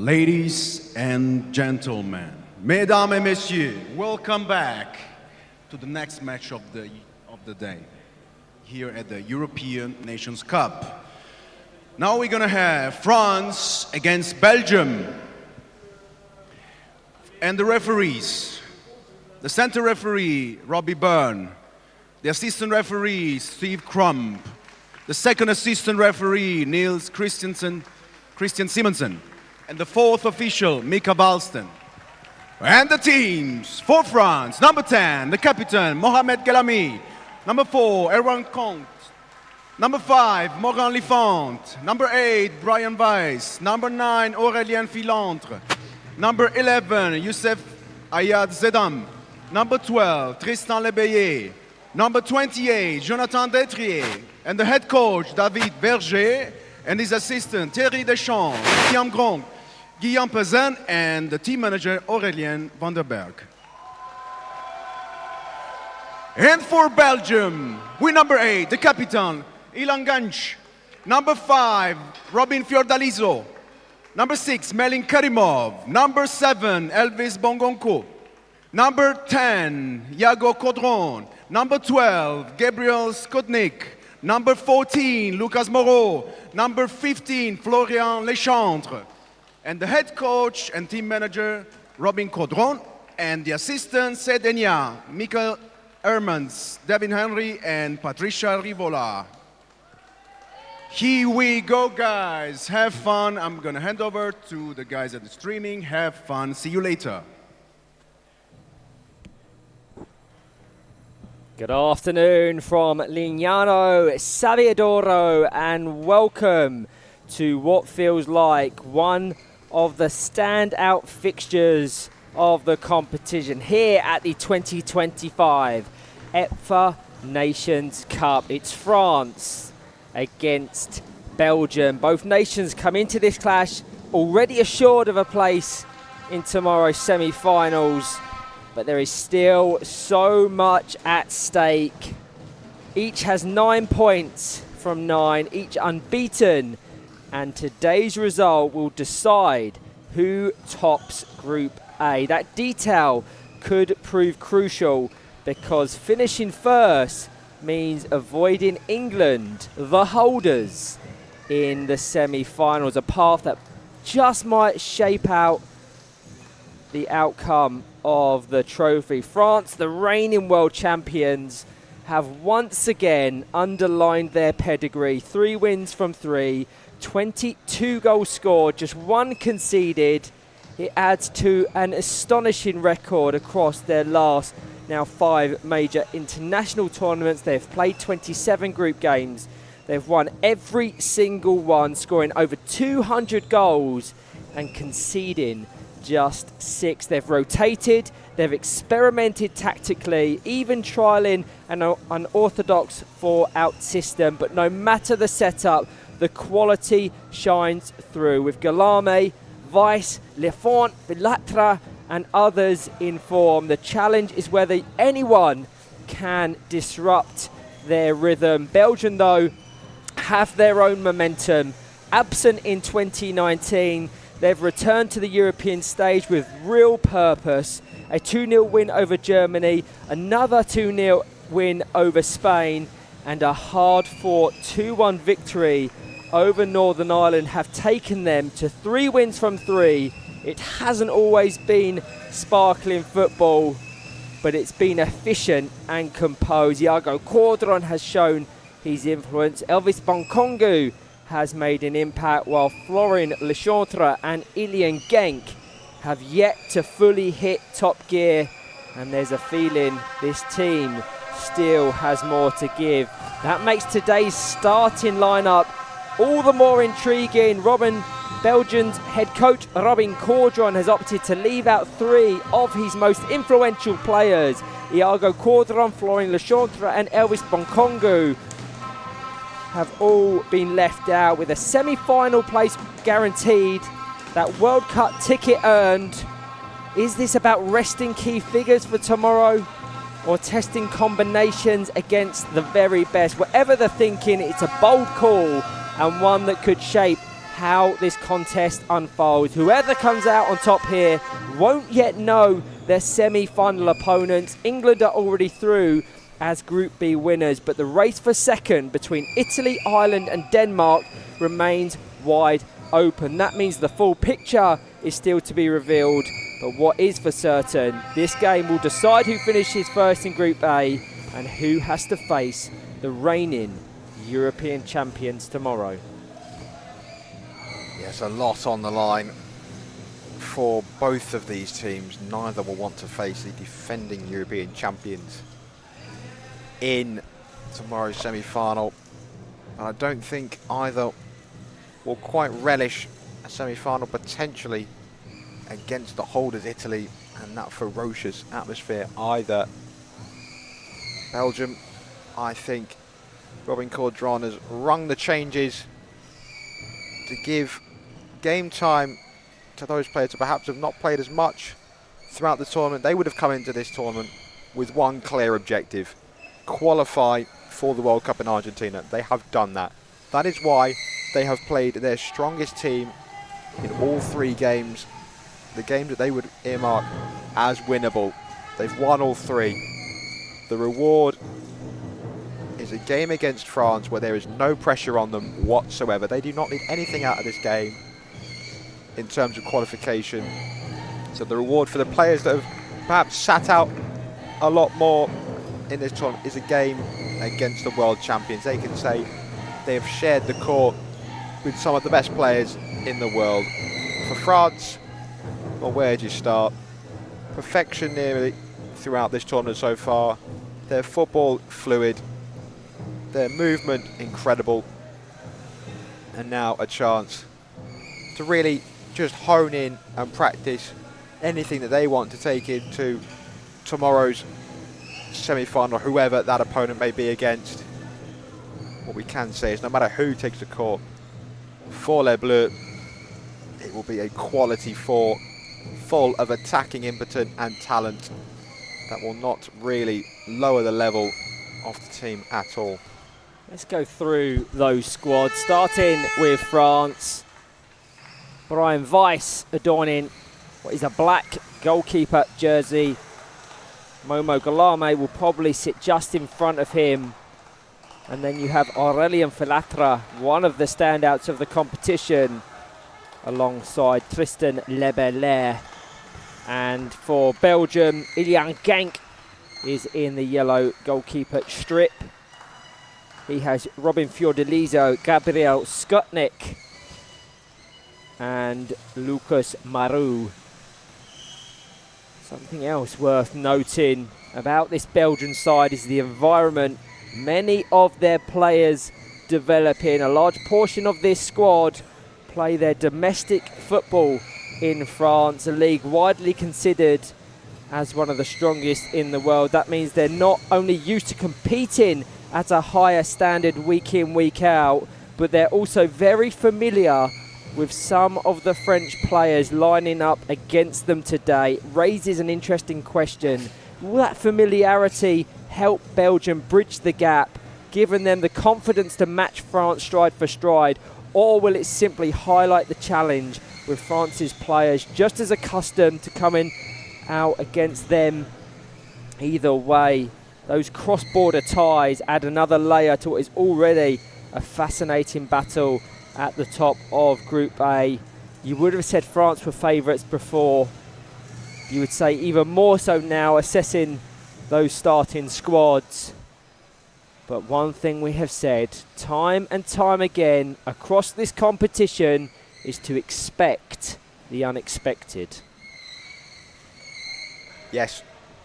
Ladies and gentlemen, mesdames et messieurs, welcome back to the next match of the day here at the European Nations Cup. Now we're gonna have France against Belgium. And the referees, the center referee, Robbie Byrne, the assistant referee, Steve Crump, the second assistant referee, Niels Christian Simonsen, and the fourth official, Mika Valsten. And the teams for France, number 10, the captain, Mohamed Galami. Number 4, Erwan Comte. Number 5, Morgan Lifant. Number 8, Brian Weiss. Number 9, Aurélien Filantre. Number 11, Youssef Ayad Zedam. Number 12, Tristan Lebeyer. Number 28, Jonathan Detrier. And the head coach, David Berger, and his assistant, Thierry Deschamps, Guillaume Grand, Guillaume Pezin, and the team manager, Aurélien van der Berg. And for Belgium, with number 8, the captain, Ilan Ganch. Number 5, Robin Fiordaliso. Number 6, Melin Karimov. Number 7, Elvis Bongonko. Number 10, Iago Caudron. Number 12, Gabriel Skotnik. Number 14, Lucas Moreau. Number 15, Florian Lechantre. And the head coach and team manager, Robin Caudron. And the assistants, Sedenia, Michael Hermans, Devin Henry, and Patricia Rivola. Here we go, guys. Have fun. I'm going to hand over to the guys at the streaming. Have fun. See you later. Good afternoon from Lignano, Saviadoro, and welcome to what feels like one of the standout fixtures of the competition here at the 2025 EPFA Nations Cup. It's France against Belgium. Both nations come into this clash already assured of a place in tomorrow's semi-finals, but there is still so much at stake. Each has 9 points from 9, each unbeaten, and today's result will decide who tops Group A. That detail could prove crucial because finishing first means avoiding England, the holders, in the semi-finals, a path that just might shape out the outcome of the trophy. France, the reigning world champions, have once again underlined their pedigree. 3 wins from 3, 22 goals scored, just 1 conceded. It adds to an astonishing record across their last now 5 major international tournaments. They've played 27 group games. They've won every single one, scoring over 200 goals and conceding just 6. They've rotated, they've experimented tactically, even trialling an unorthodox 4-out system. But no matter the setup, the quality shines through with Galame, Weiss, Lefont, Filatra, and others in form. The challenge is whether anyone can disrupt their rhythm. Belgium, though, have their own momentum. Absent in 2019, they've returned to the European stage with real purpose. A 2-0 win over Germany, another 2-0 win over Spain, and a hard-fought 2-1 victory over Northern Ireland have taken them to 3 wins from 3. It hasn't always been sparkling football, but it's been efficient and composed. Iago Caudron has shown his influence. Elvis Bonkongu has made an impact, while Florian Lechantre and Ilian Genk have yet to fully hit top gear. And there's a feeling this team still has more to give. That makes today's starting lineup all the more intriguing. Belgium's head coach Robin Caudron has opted to leave out 3 of his most influential players. Iago Caudron, Florian Lechantre, and Elvis Bonkongu have all been left out, with a semi-final place guaranteed, that World Cup ticket earned. Is this about resting key figures for tomorrow, or testing combinations against the very best? Whatever the thinking, it's a bold call, and one that could shape how this contest unfolds. Whoever comes out on top here won't yet know their semi-final opponents. England are already through as Group B winners, but the race for second between Italy, Ireland and Denmark remains wide open. That means the full picture is still to be revealed, but what is for certain, this game will decide who finishes first in Group A and who has to face the reigning European champions tomorrow. Yes, a lot on the line for both of these teams. Neither will want to face the defending European champions in tomorrow's semi-final. And I don't think either will quite relish a semi-final potentially against the holders Italy and that ferocious atmosphere either. Belgium, I think Robin Caudron has rung the changes to give game time to those players who perhaps have not played as much throughout the tournament. They would have come into this tournament with one clear objective: qualify for the World Cup in Argentina. They have done that. That is why they have played their strongest team in all three games, the games that they would earmark as winnable. They've won all three. The reward is a game against France where there is no pressure on them whatsoever. They do not need anything out of this game in terms of qualification. So the reward for the players that have perhaps sat out a lot more in this tournament is a game against the world champions. They can say they have shared the court with some of the best players in the world. For France, well, where do you start? Perfection nearly throughout this tournament so far. Their football fluid, their movement incredible, and now a chance to really just hone in and practice anything that they want to take into tomorrow's semi-final, whoever that opponent may be against. What we can say is no matter who takes the court for Les Bleus, it will be a quality four full of attacking impetus and talent that will not really lower the level of the team at all. Let's go through those squads, starting with France. Brian Weiss adorning what is a black goalkeeper jersey. Momo Galame will probably sit just in front of him. And then you have Aurélien Filatre, one of the standouts of the competition, alongside Tristan Lebelair. And for Belgium, Ilian Genk is in the yellow goalkeeper strip. He has Robin Fiordaliso, Gabriel Skutnik and Lucas Marou. Something else worth noting about this Belgian side is the environment. Many of their players develop in. A large portion of this squad play their domestic football in France, a league widely considered as one of the strongest in the world. That means they're not only used to competing at a higher standard week in, week out, but they're also very familiar with some of the French players lining up against them today. Raises an interesting question. Will that familiarity help Belgium bridge the gap, giving them the confidence to match France stride for stride, or will it simply highlight the challenge with France's players just as accustomed to coming out against them? Either way, those cross-border ties add another layer to what is already a fascinating battle at the top of Group A. You would have said France were favourites before. You would say even more so now, assessing those starting squads. But one thing we have said time and time again across this competition is to expect the unexpected. Yes,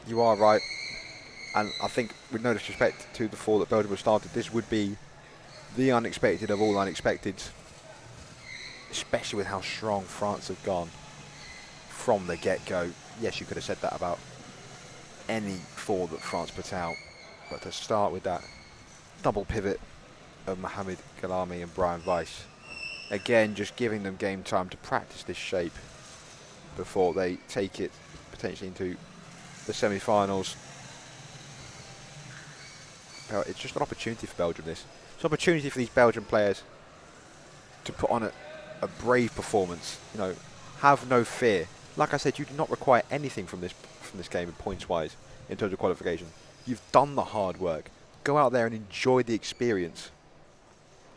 you are right. And I think, with no disrespect to the four that Belgium have started, this would be the unexpected of all unexpecteds, especially with how strong France have gone from the get-go. Yes, you could have said that about any four that France put out, but to start with that double pivot of Mohamed Galame and Brian Weiss, again just giving them game time to practice this shape before they take it potentially into the semi-finals. It's just an opportunity for Belgium, this. It's an opportunity for these Belgian players to put on a brave performance. You know, have no fear. Like I said, you do not require anything from this game points-wise in terms of qualification. You've done the hard work. Go out there and enjoy the experience.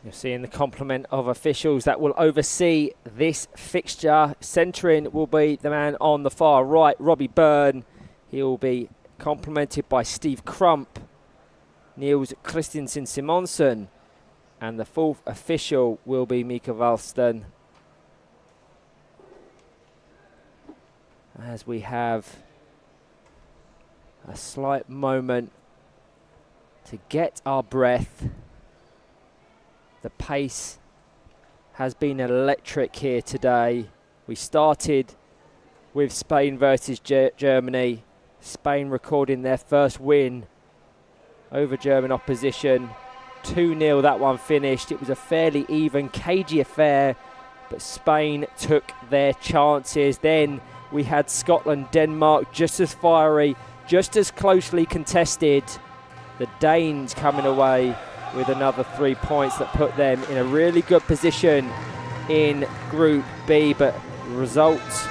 You're seeing the complement of officials that will oversee this fixture. Centering will be the man on the far right, Robbie Byrne. He will be complemented by Steve Crump, Niels Christensen Simonsen, and the fourth official will be Mika Valsten. As we have a slight moment to get our breath. The pace has been electric here today. We started with Spain versus Germany. Spain recording their first win over German opposition. 2-0 that one finished. It was a fairly even, cagey affair, but Spain took their chances. Then we had Scotland, Denmark, just as fiery, just as closely contested. The Danes coming away with another 3 points that put them in a really good position in Group B, but results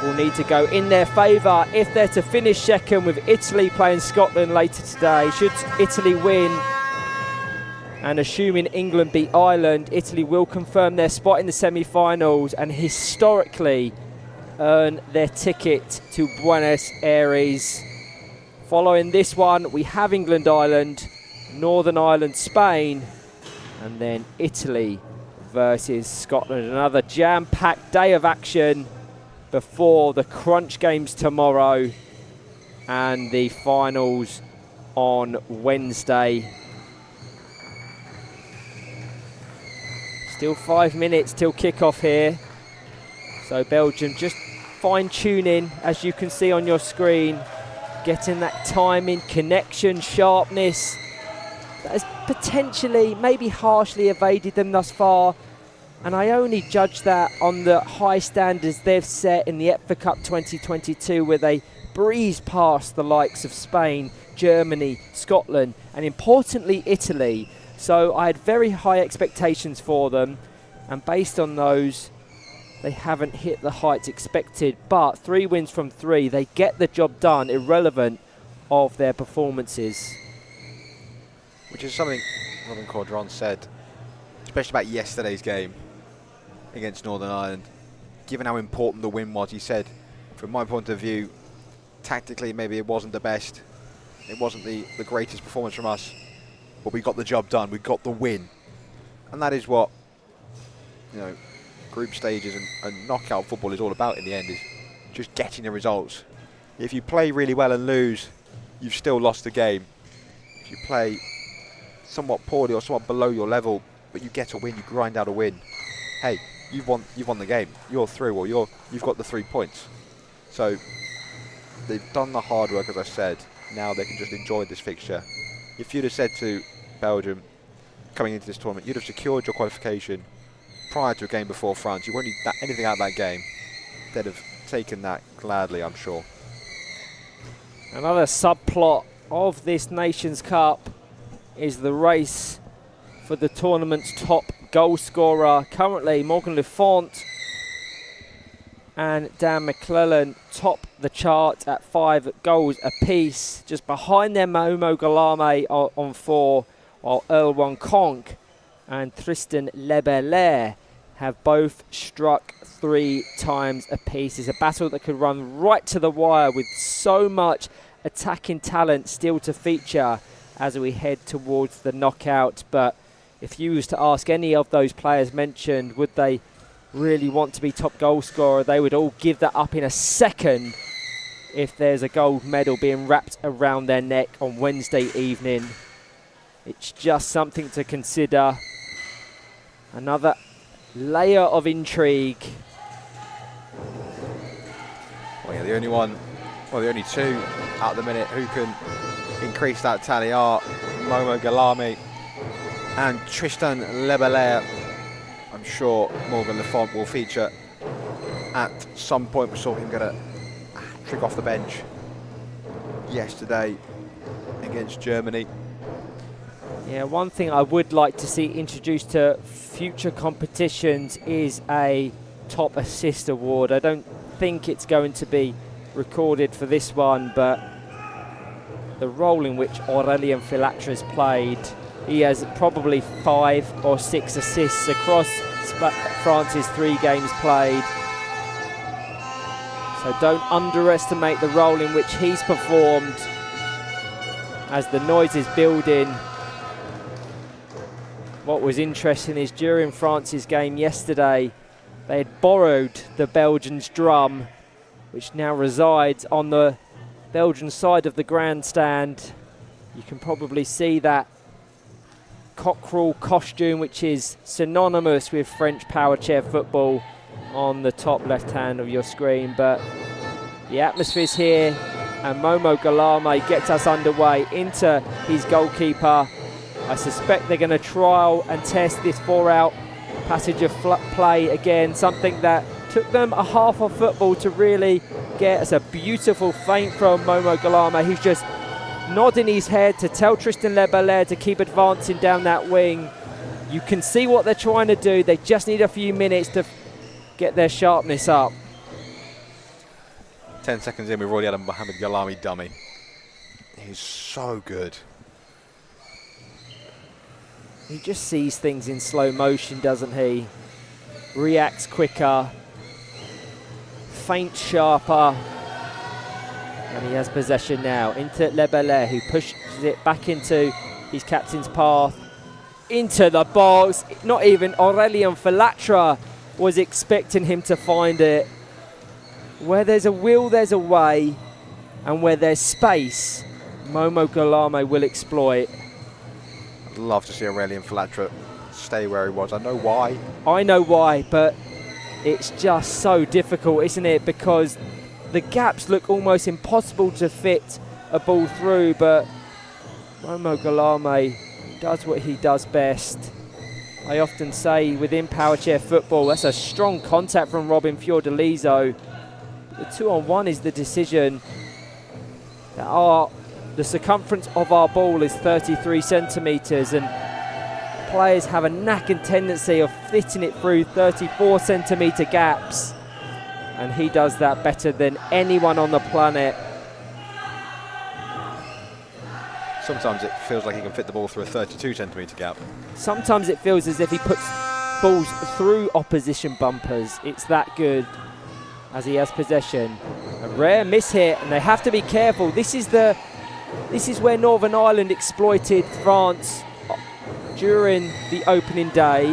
will need to go in their favour if they're to finish second, with Italy playing Scotland later today. Should Italy win, and assuming England beat Ireland, Italy will confirm their spot in the semi-finals and historically earn their ticket to Buenos Aires. Following this one, we have England, Ireland, Northern Ireland, Spain, and then Italy versus Scotland. Another jam-packed day of action before the crunch games tomorrow and the finals on Wednesday. Still 5 minutes till kickoff here. So Belgium just fine-tuning, as you can see on your screen, getting that timing, connection, sharpness that has potentially, maybe harshly evaded them thus far. And I only judge that on the high standards they've set in the EPFA Cup 2022, where they breezed past the likes of Spain, Germany, Scotland, and importantly Italy. So I had very high expectations for them, and based on those, they haven't hit the heights expected. But 3 wins from 3, they get the job done, irrelevant of their performances. Which is something Robin Caudron said, especially about yesterday's game against Northern Ireland. Given how important the win was, he said, from my point of view, tactically maybe it wasn't the best. It wasn't the greatest performance from us, but we got the job done. We got the win. And that is what, you know, group stages and knockout football is all about in the end, is just getting the results. If you play really well and lose, you've still lost the game. If you play somewhat poorly or somewhat below your level, but you get a win, you grind out a win, hey, you've won the game. You're through, or you've got the 3 points. So they've done the hard work, as I said. Now they can just enjoy this fixture. If you'd have said to Belgium coming into this tournament, you'd have secured your qualification prior to a game before France, you won't need anything out of that game. They'd have taken that gladly, I'm sure. Another subplot of this Nations Cup is the race for the tournament's top goal scorer. Currently, Morgan Le Font and Dan McClellan top the chart at 5 goals apiece. Just behind them, Momo Galame on 4, while Erwan Konk and Tristan Lebelair have both struck 3 times apiece. It's a battle that could run right to the wire, with so much attacking talent still to feature as we head towards the knockout. But if you was to ask any of those players mentioned, would they really want to be top goal scorer, they would all give that up in a second if there's a gold medal being wrapped around their neck on Wednesday evening. It's just something to consider. Another layer of intrigue. Well, yeah, the only 2 at the minute who can increase that tally are Momo Galame and Tristan Lebelair. I'm sure Morgan Le Font will feature at some point. We saw him get a trick off the bench yesterday against Germany. Yeah, one thing I would like to see introduced to future competitions is a top assist award. I don't think it's going to be recorded for this one, but the role in which Aurélien Filatra's played, he has probably 5 or 6 assists across France's 3 games played. So don't underestimate the role in which he's performed as the noise is building. What was interesting is during France's game yesterday, they had borrowed the Belgians' drum, which now resides on the Belgian side of the grandstand. You can probably see that cockerel costume, which is synonymous with French power chair football, on the top left hand of your screen. But the atmosphere's here, and Momo Galame gets us underway into his goalkeeper. I suspect they're going to trial and test this 4-out passage of play again, something that took them a half of football to really get. It's a beautiful feint from Momo Galame. He's just nodding his head to tell Tristan Lebellet to keep advancing down that wing. You can see what they're trying to do. They just need a few minutes to get their sharpness up. 10 seconds in, we've already had a Mohamed Galame dummy. He's so good. He just sees things in slow motion, doesn't he? Reacts quicker, feints sharper, and he has possession now into Lebellet, who pushes it back into his captain's path, into the box. Not even Aurélien Filatra was expecting him to find it. Where there's a will, there's a way, and where there's space, Momo Galame will exploit. I'd love to see Aurélien Filatra stay where he was. I know why. I know why, but it's just so difficult, isn't it? Because the gaps look almost impossible to fit a ball through, but Momo Galame does what he does best. I often say within power chair football, that's a strong contact from Robin Fiordaliso. The 2-on-1 is the decision. The circumference of our ball is 33 centimetres, and players have a knack and tendency of fitting it through 34 centimetre gaps, and he does that better than anyone on the planet. Sometimes it feels like he can fit the ball through a 32 centimetre gap. Sometimes it feels as if he puts balls through opposition bumpers. It's that good as he has possession. A rare miss hit, and they have to be careful. This is where Northern Ireland exploited France during the opening day.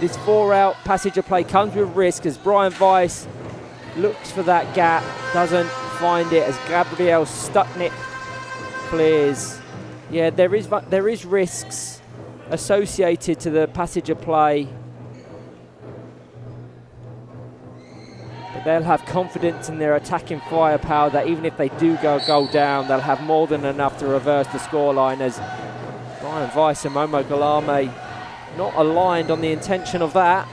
This 4-out passage of play comes with risk as Brian Weiss looks for that gap, doesn't find it as Gabriel Stucknick clears. Yeah, there is risks associated to the passage of play, but they'll have confidence in their attacking firepower that even if they do go a goal down, they'll have more than enough to reverse the scoreline, as Brian Weiss and Momo Galame not aligned on the intention of that.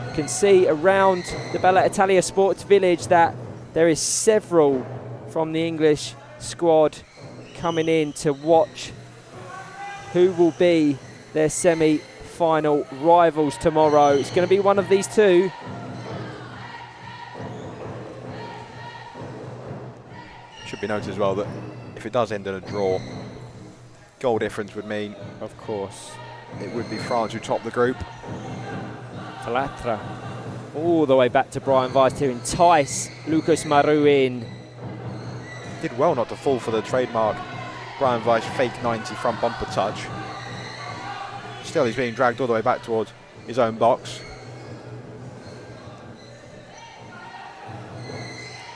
You can see around the Bella Italia Sports Village that there is several from the English squad coming in to watch who will be their semi-final rivals tomorrow. It's going to be one of these two. Should be noted as well that if it does end in a draw, goal difference would mean, Of course. it would be France who top the group. Filatra all the way back to Brian Weiss to entice Lucas Maru in. Did well not to fall for the trademark Brian Weiss fake 90 front bumper touch. Still, he's being dragged all the way back towards his own box.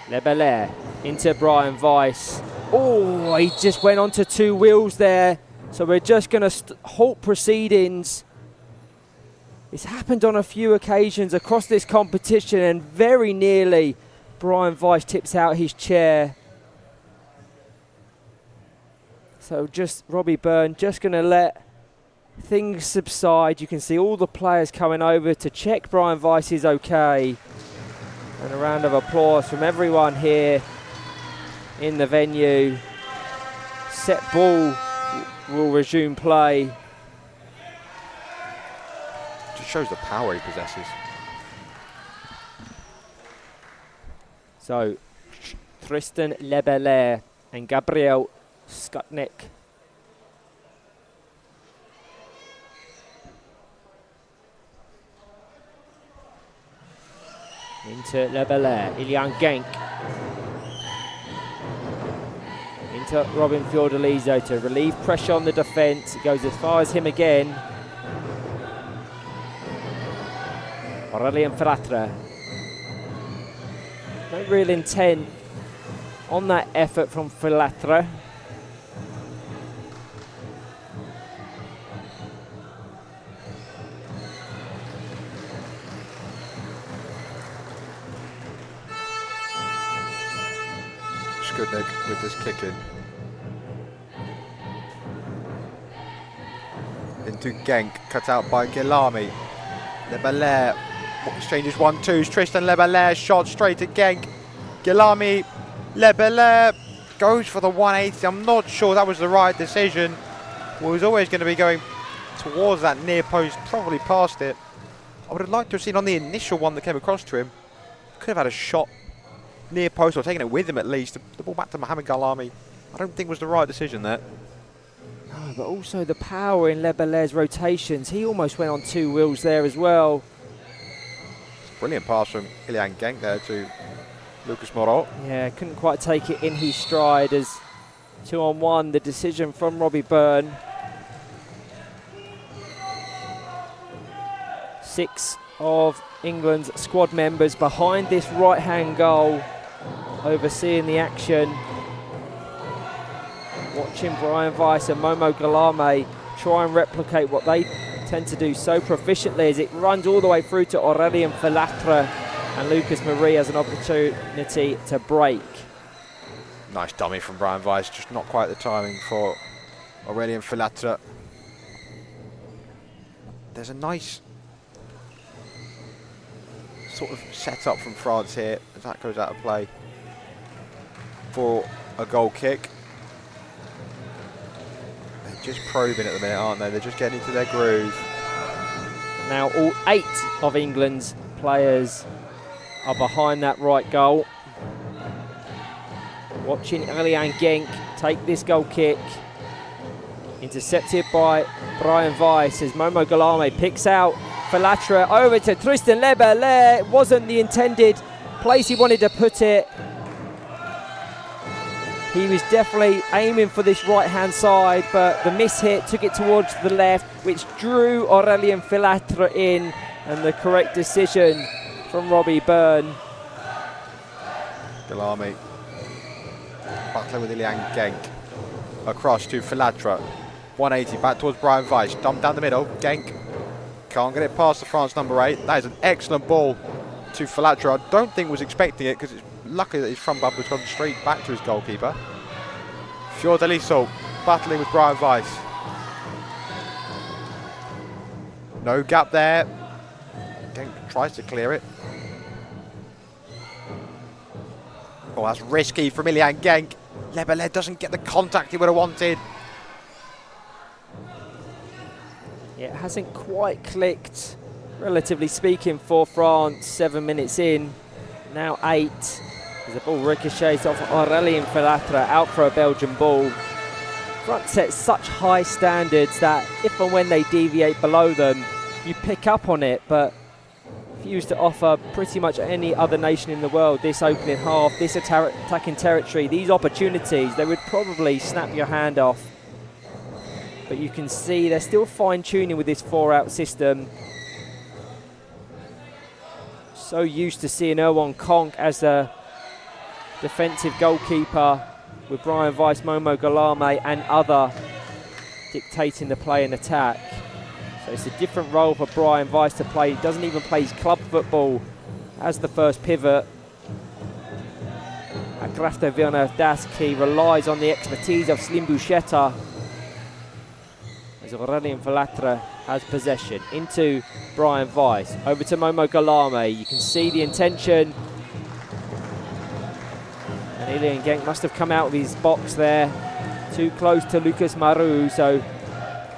Lebellet into Brian Weiss. Oh, he just went onto 2 wheels there. So we're just going to halt proceedings. It's happened on a few occasions across this competition, and very nearly Brian Weiss tips out his chair. So just Robbie Byrne just going to let things subside. You can see all the players coming over to check Brian Weiss is okay. And a round of applause from everyone here in the venue. Set ball will resume play. Just shows the power he possesses. So, Tristan Lebele and Gabriel Skutnik. Into Lebele, Ilian Genk. Into Robin Fiordaliso to relieve pressure on the defence. It goes as far as him again. Aurélien Filatre. No real intent on that effort from Filatre. Skutnik with this kick in. Into Genk, cut out by Guillaume. Lebele exchanges 1-2s. Tristan Lebele shot straight at Genk. Guillaume, Lebele goes for the 180. I'm not sure that was the right decision. Well, he was always going to be going towards that near post, probably past it. I would have liked to have seen on the initial one that came across to him. Could have had a shot near post or taken it with him at least. The ball back to Mohamed Guillaume. I don't think was the right decision there. No, but also the power in Lebele's rotations. He almost went on two wheels there as well. Brilliant pass from Ilian Genk there to Lucas Moreau. Yeah, couldn't quite take it in his stride as 2-on-1, the decision from Robbie Byrne. 6 of England's squad members behind this right-hand goal, overseeing the action. Watching Brian Weiss and Momo Guillaume try and replicate what they tend to do so proficiently as it runs all the way through to Aurélien Filatre, and Lucas Marie has an opportunity to break. Nice dummy from Brian Weiss, just not quite the timing for Aurélien Filatre. There's a nice sort of setup from France here as that goes out of play for a goal kick. They're just probing at the minute, aren't they? They're just getting into their groove. Now all 8 of England's players are behind that right goal. Watching Ilian Genk take this goal kick. Intercepted by Brian Weiss as Momo Guillaume picks out Filatre over to Tristan Lebele. It wasn't the intended place he wanted to put it. He was definitely aiming for this right-hand side, but the miss-hit took it towards the left, which drew Aurélien Filatre in, and the correct decision from Robbie Byrne. Guillaume battling with Ilian Genk. Across to Filatre. 180 back towards Brian Weiss. Dumped down the middle. Genk can't get it past the France number 8. That is an excellent ball to Filatre. I don't think was expecting it because it's lucky that his front bumper's gone straight back to his goalkeeper. Fiordaliso battling with Brian Weiss. No gap there. Genk tries to clear it. Oh, that's risky from Ilian Genk. Lebele doesn't get the contact he would have wanted. It hasn't quite clicked, relatively speaking, for France. 7 minutes in, now 8. As the ball ricochets off Aurélien Filatre, out for a Belgian ball. France set such high standards that if and when they deviate below them, you pick up on it, but if you used to offer pretty much any other nation in the world this opening half, this attacking territory, these opportunities, they would probably snap your hand off. But you can see they're still fine-tuning with this 4-out system. So used to seeing Erwan Konk as a defensive goalkeeper with Brian Weiss, Momo Guillaume and other dictating the play and attack. So it's a different role for Brian Weiss to play. He doesn't even play his club football as the first pivot. At Grafto Villeneuve-Dascq, he relies on the expertise of Slim Bouchetta. As Aurélien Filatre has possession into Brian Weiss, over to Momo Guillaume. You can see the intention. And Ilian Genk must have come out of his box there too close to Lucas Marou. So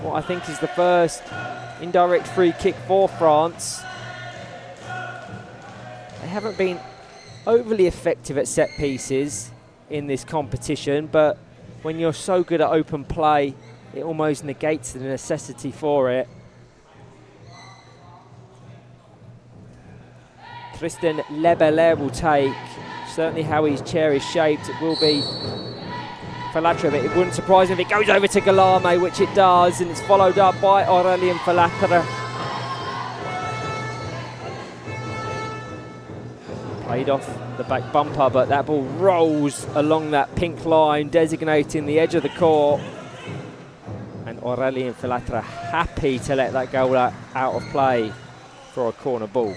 what I think is the first indirect free kick for France. They haven't been overly effective at set pieces in this competition, but when you're so good at open play, it almost negates the necessity for it. Tristan Lebele will take, certainly how his chair is shaped, it will be Falatra, but it wouldn't surprise him if it goes over to Galame, which it does, and it's followed up by Aurélien Falatra. Played off the back bumper, but that ball rolls along that pink line, designating the edge of the court. And Aurélien Falatra happy to let that go out of play for a corner ball.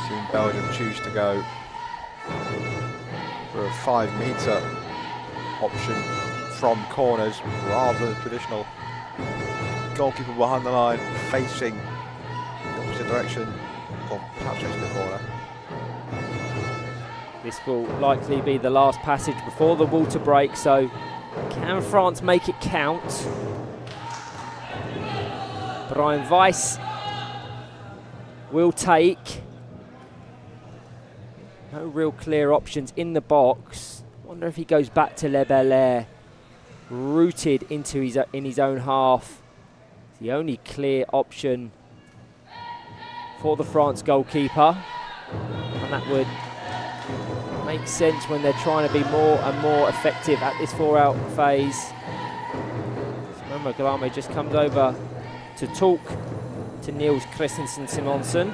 Seen Belgium choose to go for a 5-metre option from corners rather than traditional goalkeeper behind the line facing the opposite direction, or perhaps facing the corner. This will likely be the last passage before the water break, so can France make it count? Brian Weiss will take. No real clear options in the box. Wonder if he goes back to Lebele, rooted into in his own half. It's the only clear option for the France goalkeeper, and that would make sense when they're trying to be more and more effective at this 4-out phase. So Momo Galame just comes over to talk to Niels Christensen Simonsen.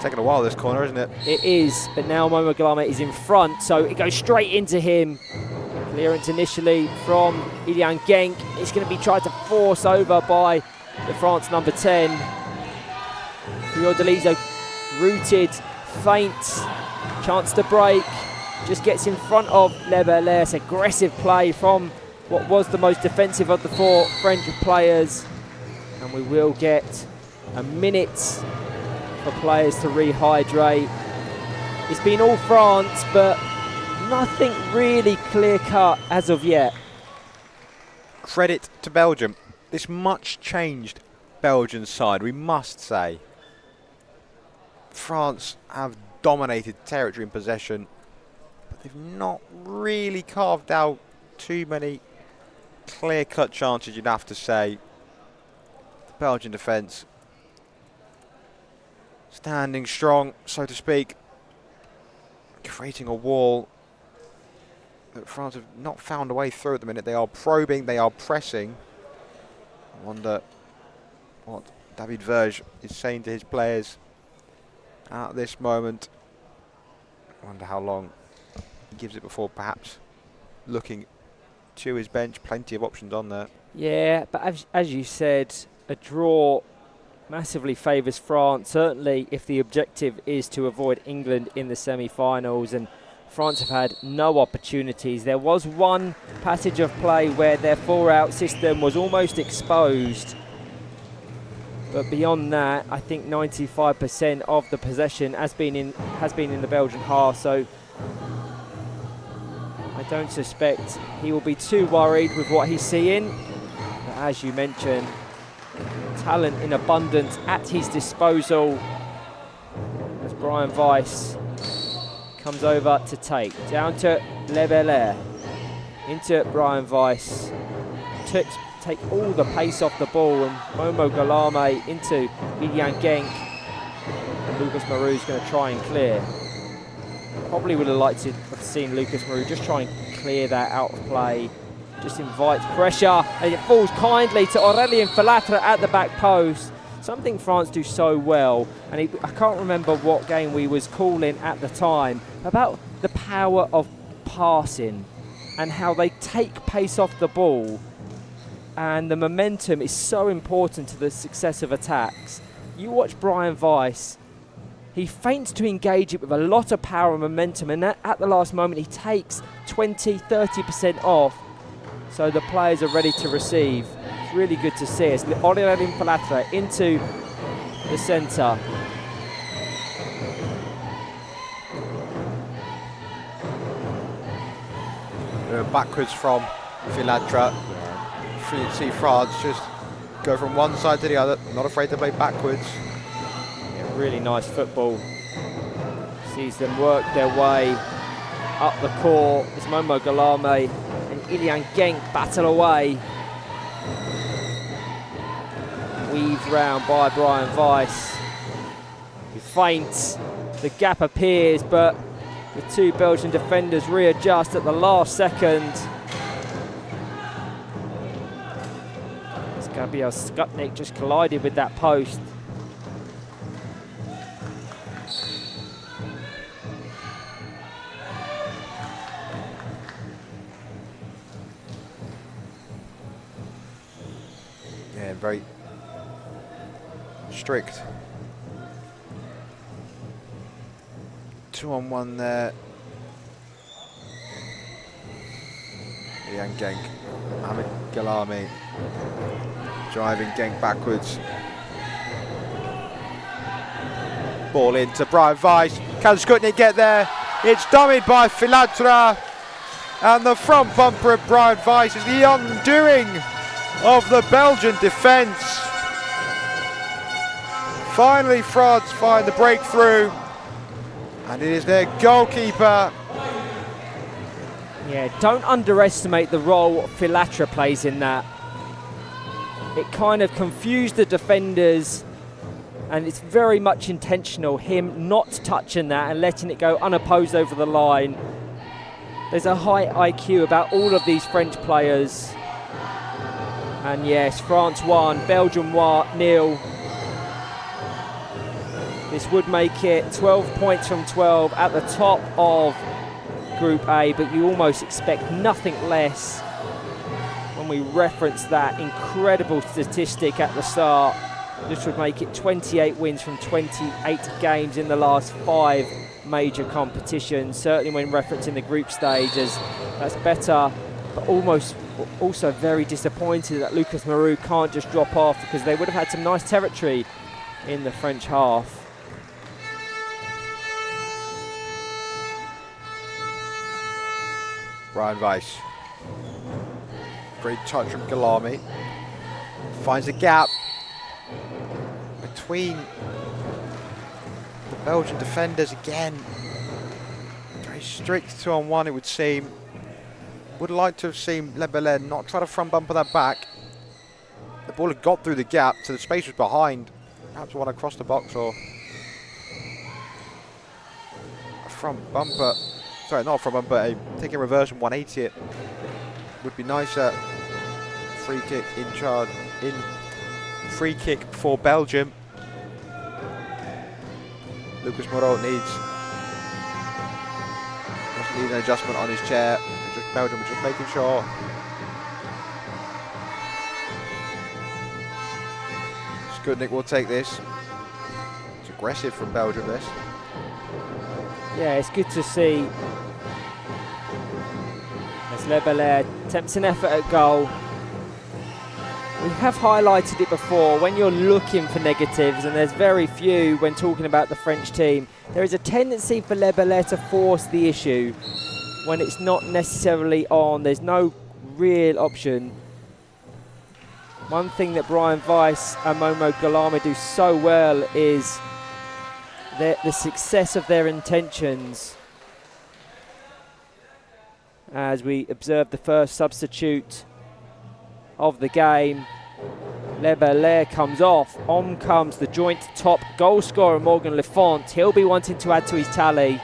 Taking a while this corner, isn't it? It is, but now Momo Galame is in front, so it goes straight into him. Clearance initially from Ilian Genk. It's going to be tried to force over by the France number 10. Fiordaliso rooted, feint, chance to break, just gets in front of Lebele. It's aggressive play from what was the most defensive of the 4 French players. And we will get a minute for players to rehydrate. It's been all France, but nothing really clear-cut as of yet. Credit to Belgium. This much changed Belgian side, we must say. France have dominated territory and possession, but they've not really carved out too many clear-cut chances, you'd have to say. The Belgian defence standing strong, so to speak, creating a wall that France have not found a way through at the minute. They are probing, they are pressing. I wonder what David Verge is saying to his players at this moment. I wonder how long he gives it before perhaps looking to his bench. Plenty of options on there. Yeah, but as you said, a draw massively favours France, certainly if the objective is to avoid England in the semi-finals, and France have had no opportunities. There was one passage of play where their 4-out system was almost exposed, but beyond that, I think 95% of the possession has been in the Belgian half, so I don't suspect he will be too worried with what he's seeing. But as you mentioned, talent in abundance at his disposal as Brian Weiss comes over to take. Down to Lebele, into Brian Weiss. Take all the pace off the ball, and Momo Galame into Ilian Genk. And Lucas Marou is going to try and clear. Probably would have liked to have seen Lucas Marou just try and clear that out of play. Just invites pressure, and it falls kindly to Aurélien Falatra at the back post. Something France do so well, and I can't remember what game we was calling at the time, about the power of passing and how they take pace off the ball, and the momentum is so important to the success of attacks. You watch Brian Weiss, he feints to engage it with a lot of power and momentum, and at the last moment he takes 20-30% off, so the players are ready to receive. It's really good to see. It's Aurélien Falatra into the centre. backwards from Filatra. See France just go from one side to the other, not afraid to play backwards. Yeah, really nice football. Sees them work their way up the court. It's Momo Galame and Ilian Genk battle away. Weaved round by Brian Weiss. He feints, the gap appears, but the two Belgian defenders readjust at the last second. As Gabriel Skutnik just collided with that post. Yeah, very strict. 2-on-1 there. Ilian Genk, Mohamed Galame driving Genk backwards. Ball into Brian Weiss. Can Skutnik get there? It's dummied by Filatra. And the front bumper of Brian Weiss is the undoing of the Belgian defence. Finally, France find the breakthrough. And it is their goalkeeper. Yeah, don't underestimate the role Filatra plays in that. It kind of confused the defenders, and it's very much intentional, him not touching that and letting it go unopposed over the line. There's a high IQ about all of these French players. And yes, France 1, Belgium 0. This would make it 12 points from 12 at the top of Group A, but you almost expect nothing less when we reference that incredible statistic at the start. This would make it 28 wins from 28 games in the last 5 major competitions, certainly when referencing the group stages. That's better, but also very disappointed that Lucas Mourou can't just drop off, because they would have had some nice territory in the French half. Brian Weiss. Great touch from Galame. Finds a gap between the Belgian defenders again. Very strict 2-on-1, it would seem. Would like to have seen Le Belen not try to front bumper that back. The ball had got through the gap, so the space was behind. Perhaps one across the box, or a front bumper. Sorry, not a front bumper, taking reversion 180 it. Would be nicer. Free kick in charge. Free kick for Belgium. Lucas Mourou needs an adjustment on his chair. Belgium just making sure. Skutnik will take this. It's aggressive from Belgium, this. Yeah, it's good to see as Le Belair attempts an effort at goal. We have highlighted it before, when you're looking for negatives, and there's very few when talking about the French team, there is a tendency for Le Belair to force the issue when it's not necessarily on. There's no real option. One thing that Brian Weiss and Momo Galame do so well is the success of their intentions. As we observe the first substitute of the game, Le Belair comes off. On comes the joint top goal scorer Morgan Lefont. He'll be wanting to add to his tally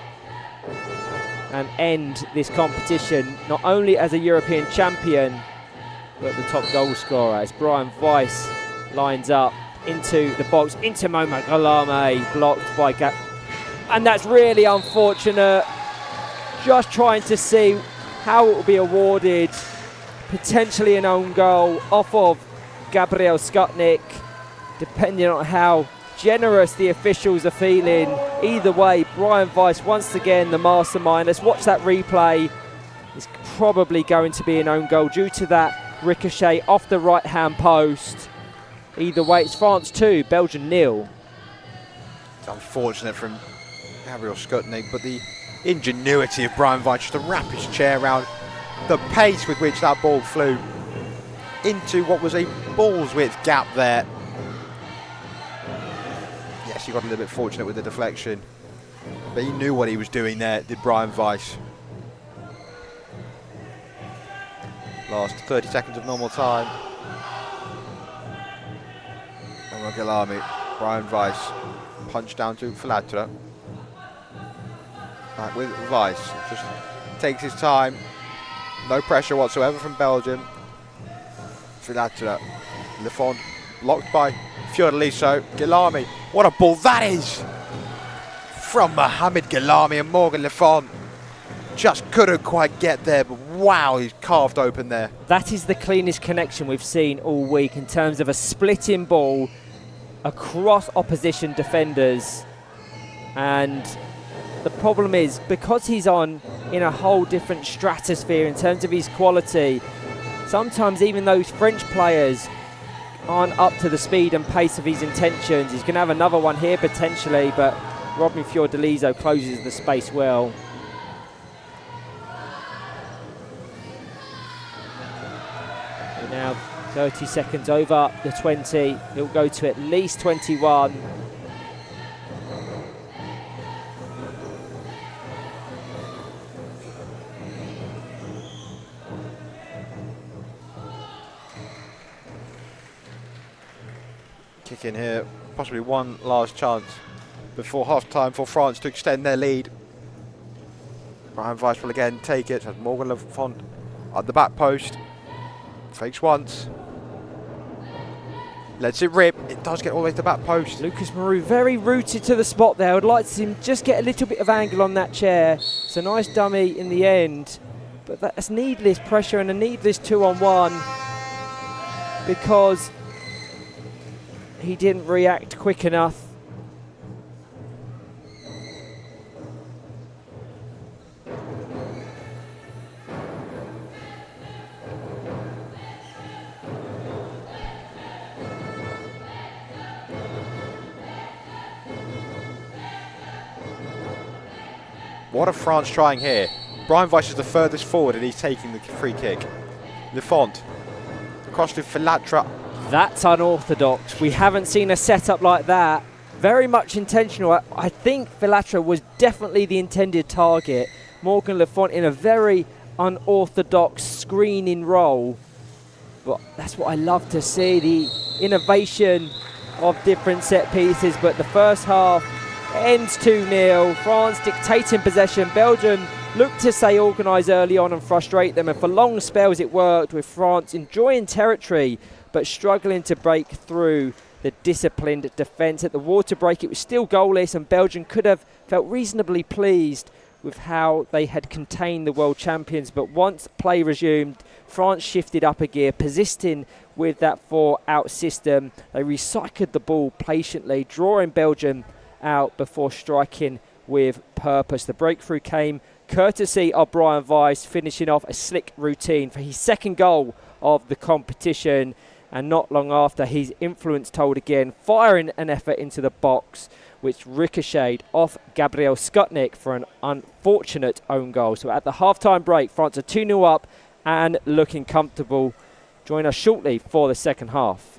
and end this competition not only as a European champion, but the top goal scorer, as Brian Weiss lines up into the box, into Momo Galame, blocked by Gap. And that's really unfortunate. Just trying to see how it will be awarded. Potentially an own goal off of Gabriel Skutnik, depending on how generous the officials are feeling. Either way, Brian Weiss once again the mastermind. Let's watch that replay. It's probably going to be an own goal due to that ricochet off the right hand post. Either way, it's France 2, Belgium 0. It's unfortunate from Gabriel Skutnik, but the ingenuity of Brian Weiss just to wrap his chair around the pace with which that ball flew into what was a ball's width gap there. Yes, he got a little bit fortunate with the deflection, but he knew what he was doing there, did Brian Weiss. Last 30 seconds of normal time. Omar Ghalami, Brian Weiss, punch down to Filatra. Back with Weiss, just takes his time. No pressure whatsoever from Belgium. Filatra, Lafont, blocked by Fiordaliso. Ghalami, what a ball that is! From Mohamed Ghalami, and Morgan Lafont just couldn't quite get there, but wow, he's carved open there. That is the cleanest connection we've seen all week in terms of a splitting ball across opposition defenders. And the problem is, because he's on in a whole different stratosphere in terms of his quality, sometimes even those French players aren't up to the speed and pace of his intentions. He's going to have another one here potentially, but Robin Fiordaliso closes the space well. And now 30 seconds over the 20. He'll go to at least 21. Kick in here, possibly one last chance before half-time for France to extend their lead. Brian Weiss will again take it, has Morgan Lafont at the back post. Fakes once. Lets it rip. It does get all the way to the back post. Lucas Moreau very rooted to the spot there. I'd like to see him just get a little bit of angle on that chair. It's a nice dummy in the end, but that's needless pressure and a needless 2-on-1 because he didn't react quick enough. What are France trying here? Brian Weiss is the furthest forward and he's taking the free kick. Lafont across to Filatra. That's unorthodox. We haven't seen a setup like that. Very much intentional. I think Filatra was definitely the intended target. Morgan Lafont in a very unorthodox screening role. But that's what I love to see, the innovation of different set pieces. But the first half ends 2-0. France dictating possession. Belgium looked to stay organised early on and frustrate them. And for long spells it worked, with France enjoying territory but struggling to break through the disciplined defence. At the water break, it was still goalless, and Belgium could have felt reasonably pleased with how they had contained the world champions. But once play resumed, France shifted up a gear, persisting with that 4-out system. They recycled the ball patiently, drawing Belgium out before striking with purpose. The breakthrough came courtesy of Brian Weiss, finishing off a slick routine for his second goal of the competition. And not long after, his influence told again, firing an effort into the box, which ricocheted off Gabriel Skutnik for an unfortunate own goal. So at the half-time break, France are 2-0 up and looking comfortable. Join us shortly for the second half.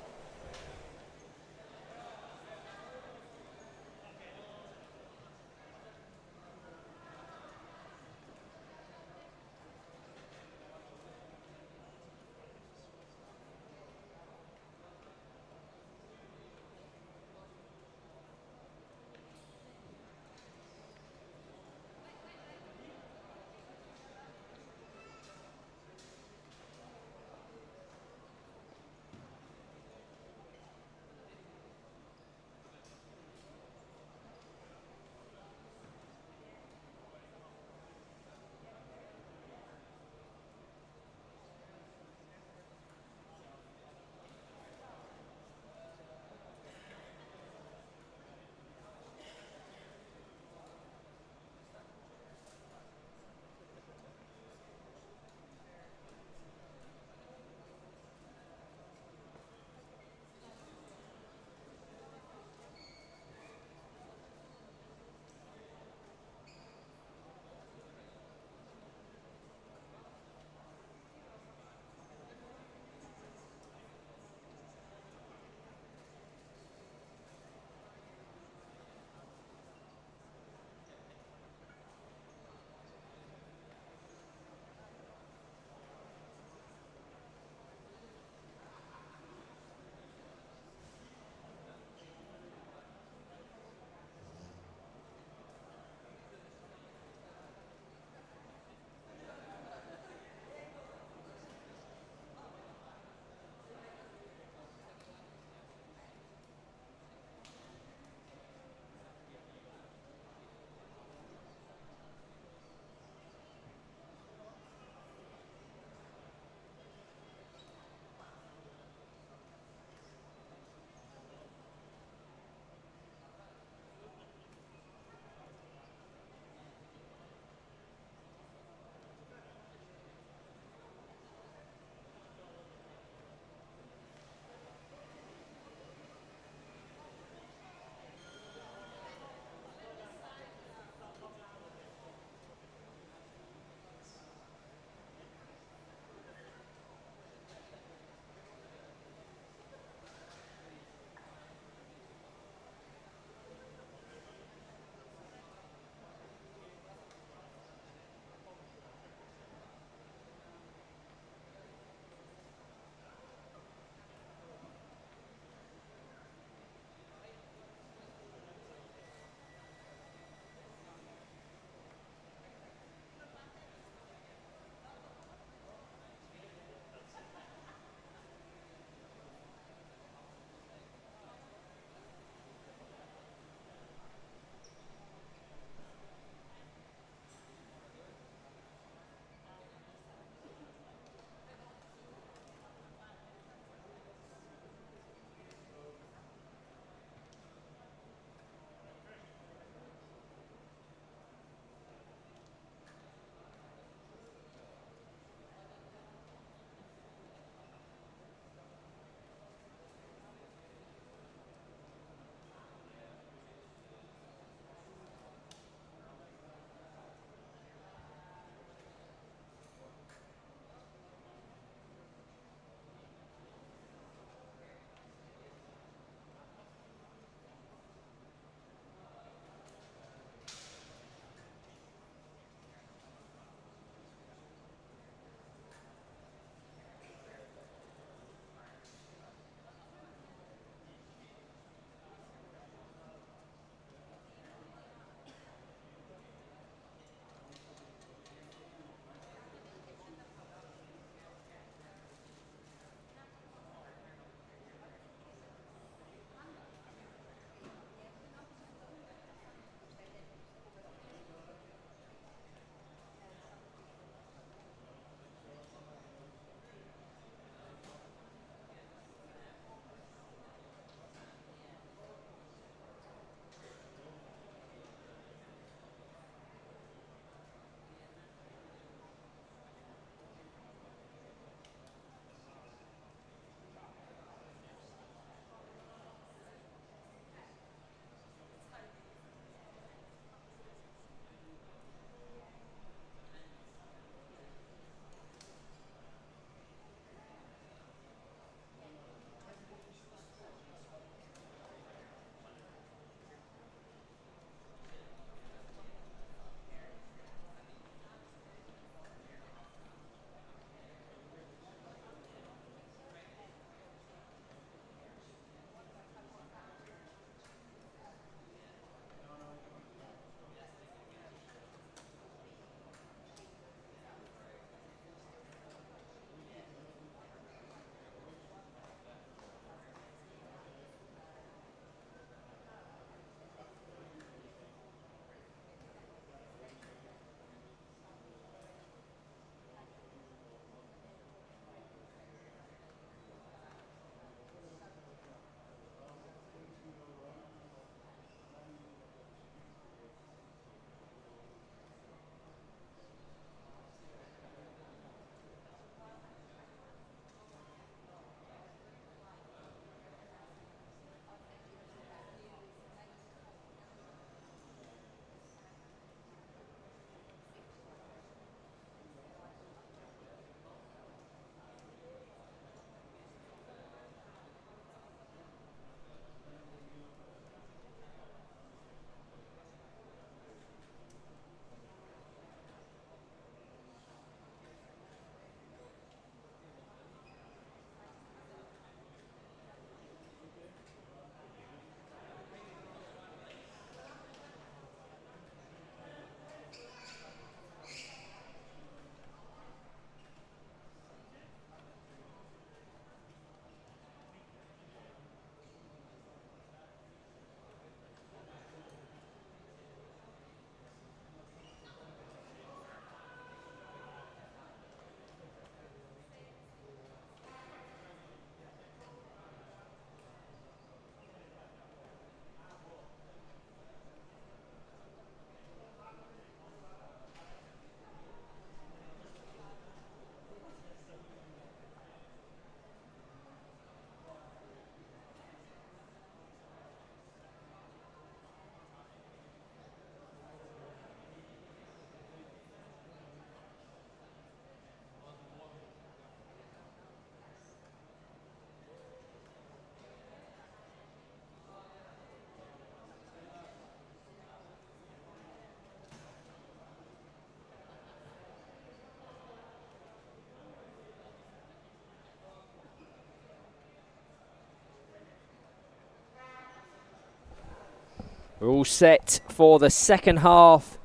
We're all set for the second half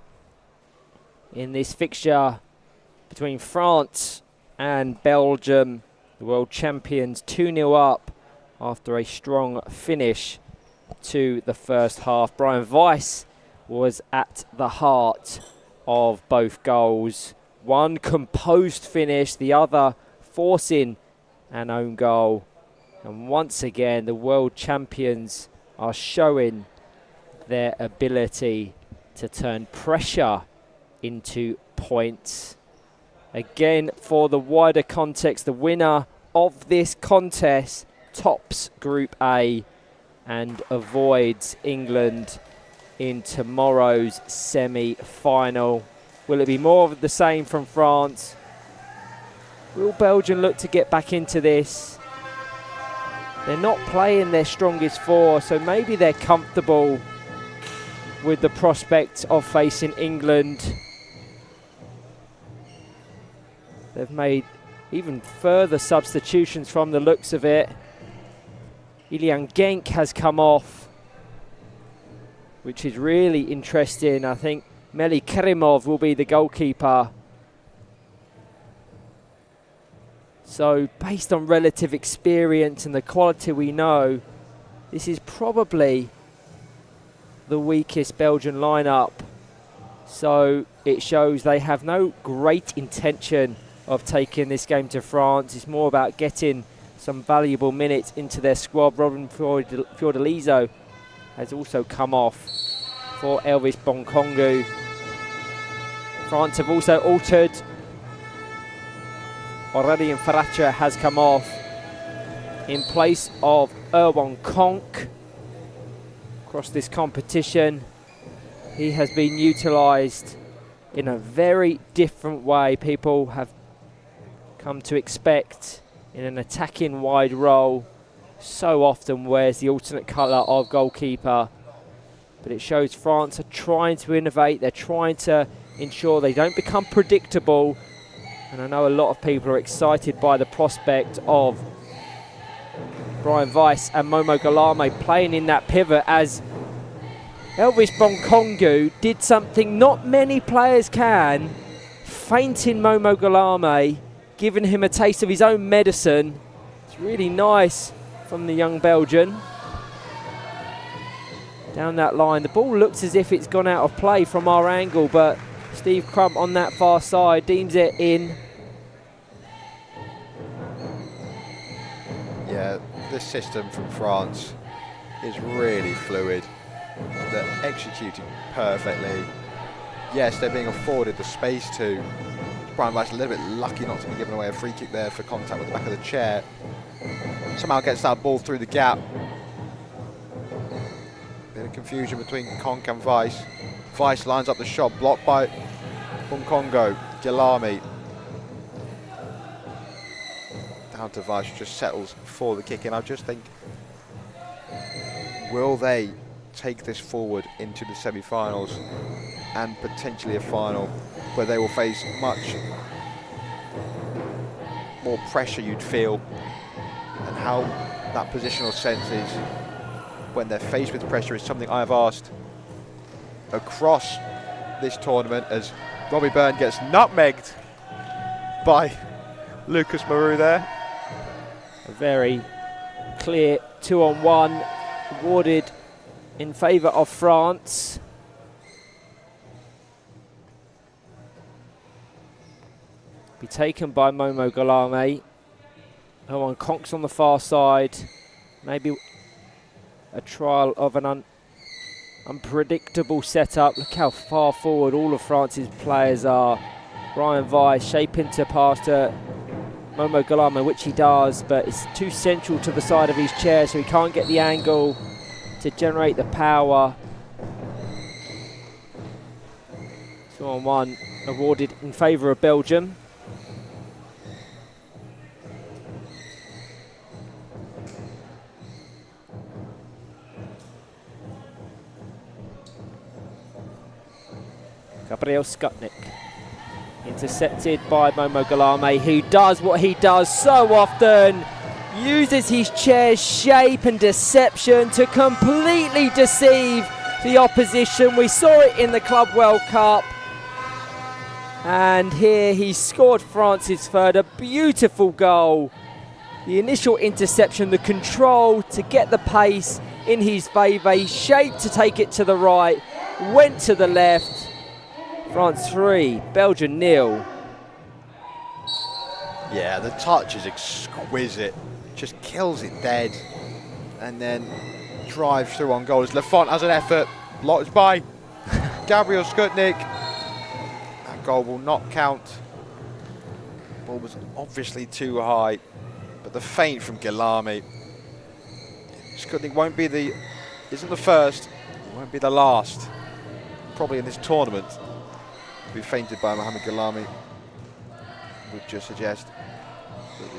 in this fixture between France and Belgium. The world champions 2-0 up after a strong finish to the first half. Brian Weiss was at the heart of both goals. One composed finish, the other forcing an own goal. And once again, the world champions are showing their ability to turn pressure into points. Again, for the wider context, the winner of this contest tops Group A and avoids England in tomorrow's semi-final. Will it be more of the same from France? Will Belgium look to get back into this? They're not playing their strongest four, so maybe they're comfortable with the prospect of facing England. They've made even further substitutions from the looks of it. Ilian Genk has come off, which is really interesting. I think Meli Kerimov will be the goalkeeper. So based on relative experience and the quality we know, this is probably the weakest Belgian lineup. So it shows they have no great intention of taking this game to France. It's more about getting some valuable minutes into their squad. Robin Fiordaliso has also come off for Elvis Bonkongu. France have also altered. Aurélien Faracha has come off in place of Erwan Konk. Across this competition, he has been utilised in a very different way. People have come to expect in an attacking wide role. So often wears the alternate colour of goalkeeper. But it shows France are trying to innovate. They're trying to ensure they don't become predictable. And I know a lot of people are excited by the prospect of Brian Weiss and Momo Galame playing in that pivot, as Elvis Bonkongu did something not many players can, feinting Momo Galame, giving him a taste of his own medicine. It's really nice from the young Belgian. Down that line, the ball looks as if it's gone out of play from our angle, but Steve Crump on that far side deems it in. Yeah, this system from France is really fluid. They're executing perfectly. Yes, they're being afforded the space to. Brian Weiss a little bit lucky not to be given away a free kick there for contact with the back of the chair. Somehow gets that ball through the gap. Bit of confusion between Konk and Weiss. Weiss lines up the shot, blocked by Bonkongu. Galame. Down to Weiss, who just settles for the kick in. I just think, will they take this forward into the semi-finals and potentially a final where they will face much more pressure, you'd feel, and how that positional sense is when they're faced with pressure is something I've asked across this tournament, as Robbie Byrne gets nutmegged by Lucas Moreau there. A very clear 2-on-1 awarded in favour of France. Be taken by Momo Galame. Erwan Konk's on the far side. Maybe a trial of an unpredictable setup. Look how far forward all of France's players are. Brian Weiss shaping to pass to Momo Galame, which he does, but it's too central to the side of his chair, so he can't get the angle to generate the power. 2-on-1 awarded in favour of Belgium. Gabriel Skutnik intercepted by Momo Galame, who does what he does so often, uses his chair's shape and deception to completely deceive the opposition. We saw it in the Club World Cup. And here he scored France's third, a beautiful goal. The initial interception, the control to get the pace in his favour. He shaped to take it to the right, went to the left. France 3, Belgium 0. Yeah, the touch is exquisite. Just kills it dead. And then drives through on goal. As Lafont has an effort, blocked by Gabriel Skutnik. That goal will not count. Ball was obviously too high, but the feint from Guillaume. Skutnik isn't the first, won't be the last, probably in this tournament, to be feinted by Mohamed Guillaume. Would just suggest that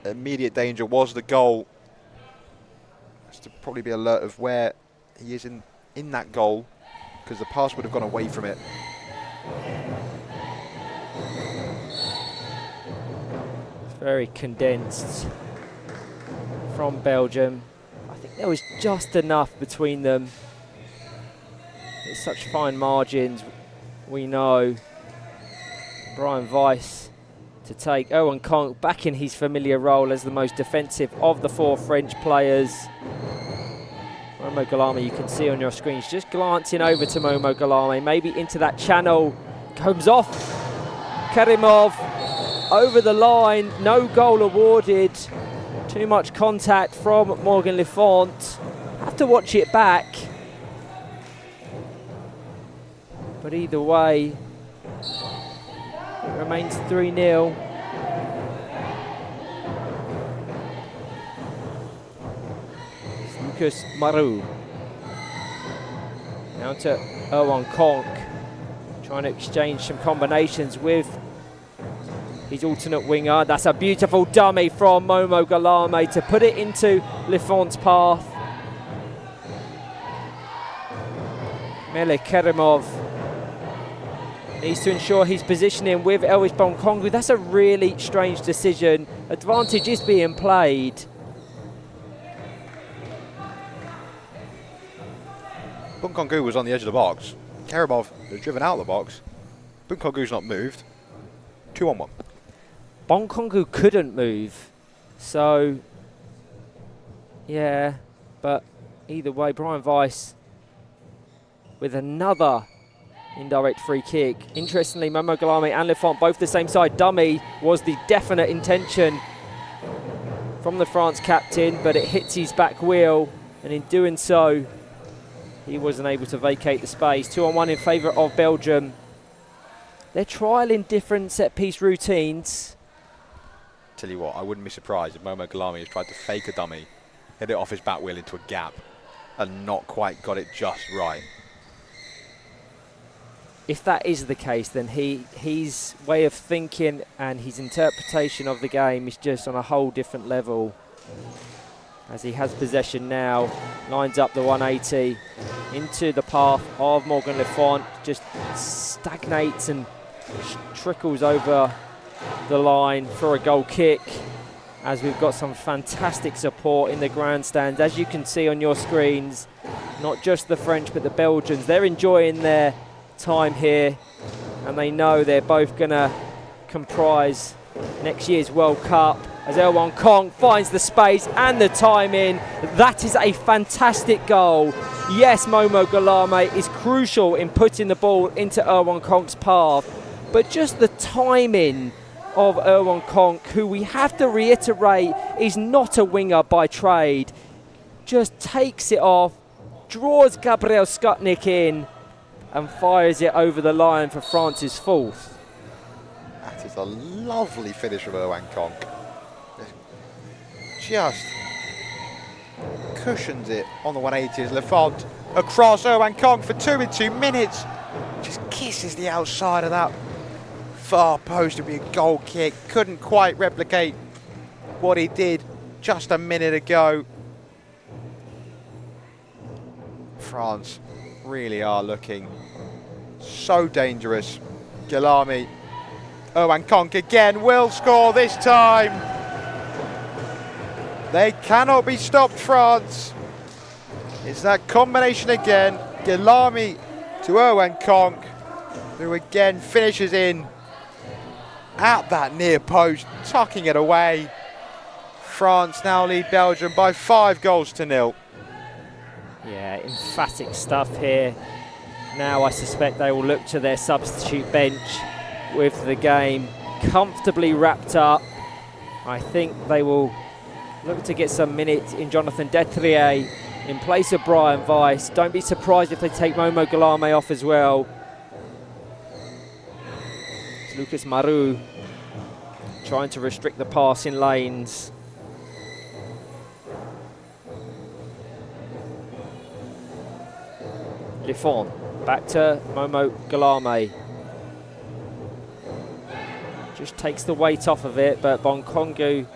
the immediate danger was the goal. Has to probably be alert of where he is in that goal, because the pass would have gone away from it. It's very condensed from Belgium. I think there was just enough between them. It's such fine margins, we know. Brian Weiss to take Owen Conk back in his familiar role as the most defensive of the 4 French players. Momo Guillaume, you can see on your screens, just glancing over to Momo Guillaume, maybe into that channel, comes off. Kerimov over the line, no goal awarded. Too much contact from Morgan Lefont. Have to watch it back. But either way, it remains 3-0. Lucas Marou. Now to Owen Conk. Trying to exchange some combinations with his alternate winger. That's a beautiful dummy from Momo Guillaume to put it into Lefont's path. Mele Kerimov needs to ensure his positioning with Elvis Bonkongu. That's a really strange decision. Advantage is being played. Bonkongu was on the edge of the box. Kerimov has driven out of the box. Bonkongu's not moved. 2-on-1. Bonkongu couldn't move. So, yeah, but either way, Brian Weiss with another indirect free kick. Interestingly, Momo Guillaume and Lefont both the same side. Dummy was the definite intention from the France captain, but it hits his back wheel, and in doing so, he wasn't able to vacate the space. 2-on-1 in favour of Belgium. They're trialling different set-piece routines. Tell you what, I wouldn't be surprised if Momo Guillaume has tried to fake a dummy, hit it off his back wheel into a gap, and not quite got it just right. If that is the case, then his way of thinking and his interpretation of the game is just on a whole different level. As he has possession now, lines up the 180 into the path of Morgan Lefont, just stagnates and trickles over the line for a goal kick, as we've got some fantastic support in the grandstands. As you can see on your screens, not just the French but the Belgians, they're enjoying their time here, and they know they're both going to comprise next year's World Cup. As Owen Conk finds the space and the timing, that is a fantastic goal. Yes, Momo Guillaume is crucial in putting the ball into Owen Conk's path, but just the timing of Owen Conk, who we have to reiterate is not a winger by trade, just takes it off, draws Gabriel Skutnik in, and fires it over the line for France's 4th. That is a lovely finish from Owen Conk. Just cushions it on the 180 as Lefont across Owen Conk for 2 in 2 minutes. Just kisses the outside of that far post to be a goal kick. Couldn't quite replicate what he did just a minute ago. France really are looking so dangerous. Guillaume, Owen Conk again will score this time. They cannot be stopped, France. It's that combination again. Guillaume to Erwan Konk, who again finishes in at that near post, tucking it away. France now lead Belgium by 5-0. Yeah, emphatic stuff here. Now I suspect they will look to their substitute bench with the game comfortably wrapped up. I think they will look to get some minutes in Jonathan Detrier in place of Brian Weiss. Don't be surprised if they take Momo Guillaume off as well. It's Lucas Marou trying to restrict the passing lanes. Lifon back to Momo Guillaume. Just takes the weight off of it, but Bonkongu,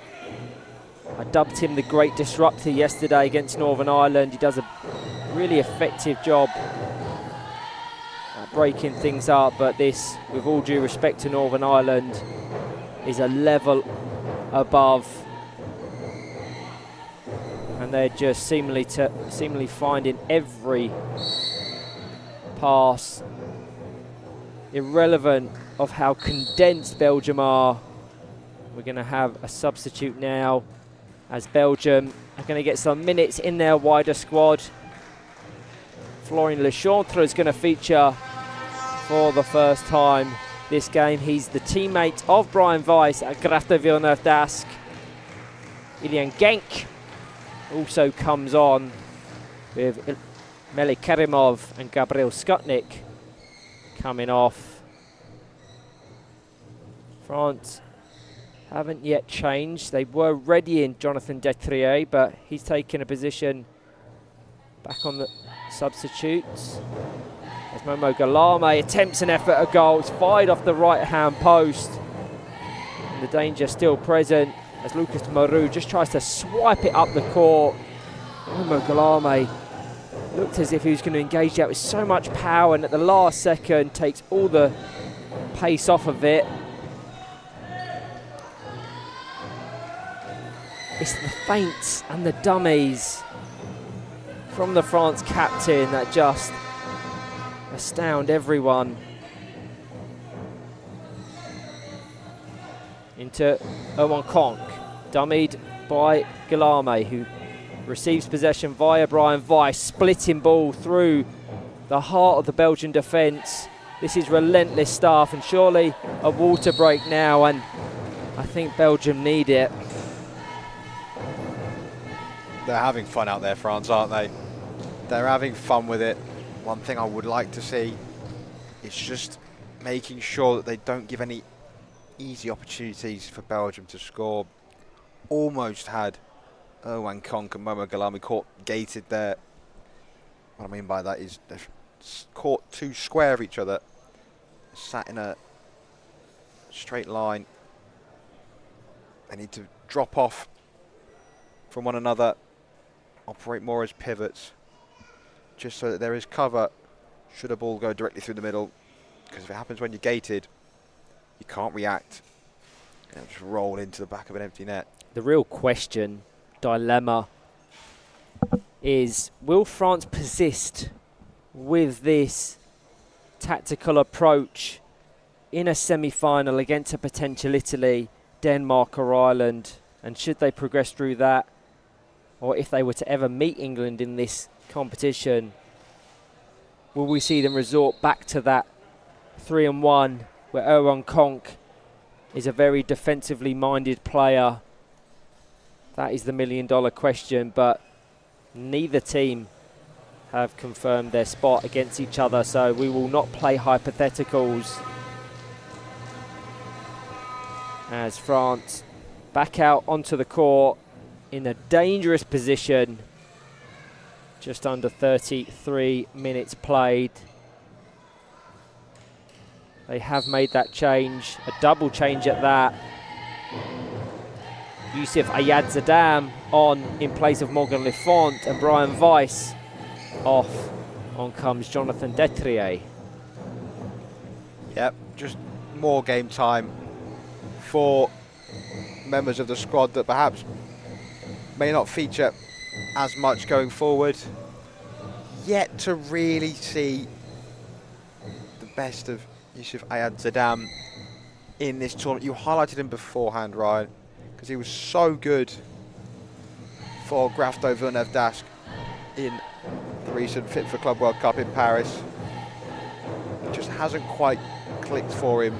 I dubbed him the great disruptor yesterday against Northern Ireland. He does a really effective job at breaking things up, but this, with all due respect to Northern Ireland, is a level above. And they're just seemingly finding every pass, irrelevant of how condensed Belgium are. We're going to have a substitute now, as Belgium are going to get some minutes in their wider squad. Florian Lechantre is going to feature for the first time this game. He's the teammate of Brian Weiss at Grafter Villeneuve d'Ascq. Ilian Genk also comes on with Melik Kerimov and Gabriel Skutnik coming off. France haven't yet changed. They were readying Jonathan Detrier, but he's taken a position back on the substitutes. As Momo Guillaume attempts an effort at goal. It's fired off the right-hand post. And the danger still present as Lucas Marou just tries to swipe it up the court. Momo Guillaume looked as if he was going to engage that with so much power, and at the last second takes all the pace off of it. It's the feints and the dummies from the France captain that just astound everyone. Into Erwan Konk, dummied by Guillaume, who receives possession via Brian Weiss, splitting ball through the heart of the Belgian defence. This is relentless stuff, and surely a water break now, and I think Belgium need it. They're having fun out there, France, aren't they? They're having fun with it. One thing I would like to see is just making sure that they don't give any easy opportunities for Belgium to score. Almost had Erwan Konk and Momo Guillaume caught gated there. What I mean by that is they're caught too square of each other, sat in a straight line. They need to drop off from one another, operate more as pivots, just so that there is cover should a ball go directly through the middle, because if it happens when you're gated, you can't react and just roll into the back of an empty net. The real question, dilemma, is will France persist with this tactical approach in a semi-final against a potential Italy, Denmark or Ireland, and should they progress through that, or if they were to ever meet England in this competition, will we see them resort back to that 3-1 where Erwan Konk is a very defensively minded player? That is the million-dollar question, but neither team have confirmed their spot against each other, so we will not play hypotheticals. As France back out onto the court in a dangerous position, just under 33 minutes played. They have made that change, a double change at that. Youssef Ayadzadam on in place of Morgan Lefont, and Brian Weiss off. On comes Jonathan Detrier. Yep, just more game time for members of the squad that perhaps may not feature as much going forward. yet to really see the best of Yusuf Ayad Zadam in this tournament. You highlighted him beforehand, Ryan, because he was so good for Grafto Villeneuve-Dascq in the recent Fit for Club World Cup in Paris. It just hasn't quite clicked for him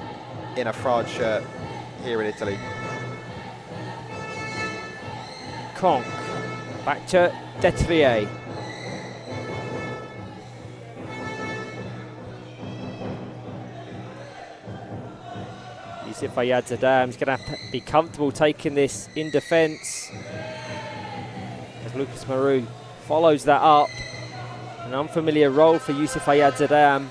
in a France shirt here in Italy. Conk back to Detrier. Yusuf Ayad Zadam is going to have to be comfortable taking this in defence as Lucas Marou follows that up. An unfamiliar role for Yusuf Ayad Zadam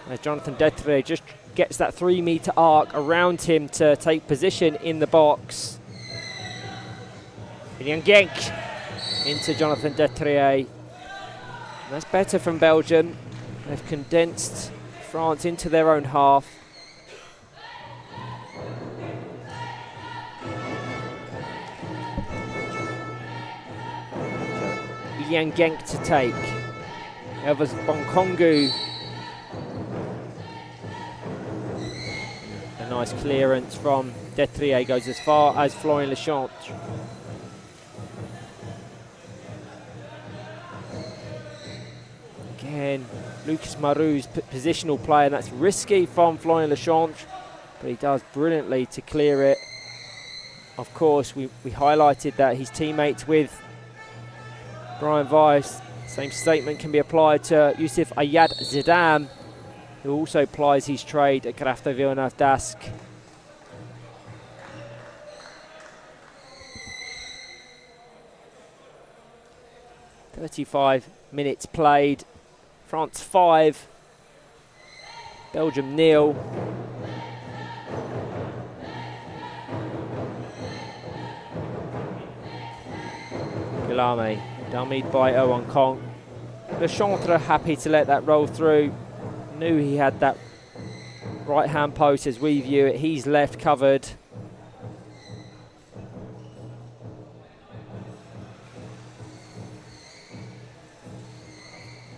as Jonathan Detrier just gets that 3-metre arc around him to take position in the box. Ilian Genk into Jonathan Detrier. And that's better from Belgium. They've condensed France into their own half. Ilian Genk to take. Elvis Bonkongu. A nice clearance from Detrier, goes as far as Florian Lechantre. Again, Lucas Marou's positional play, and that's risky from Florian Lechantre, but he does brilliantly to clear it. Of course, we highlighted that he's teammates with Brian Weiss. Same statement can be applied to Yusuf Ayad Zadam, who also plies his trade at Grafto Villeneuve-Dascq. "35 minutes played. France 5, Belgium 0. Guillaume, dummied by Owen Kong. Lechantre happy to let that roll through. Knew he had that right hand post as we view it. He's left covered.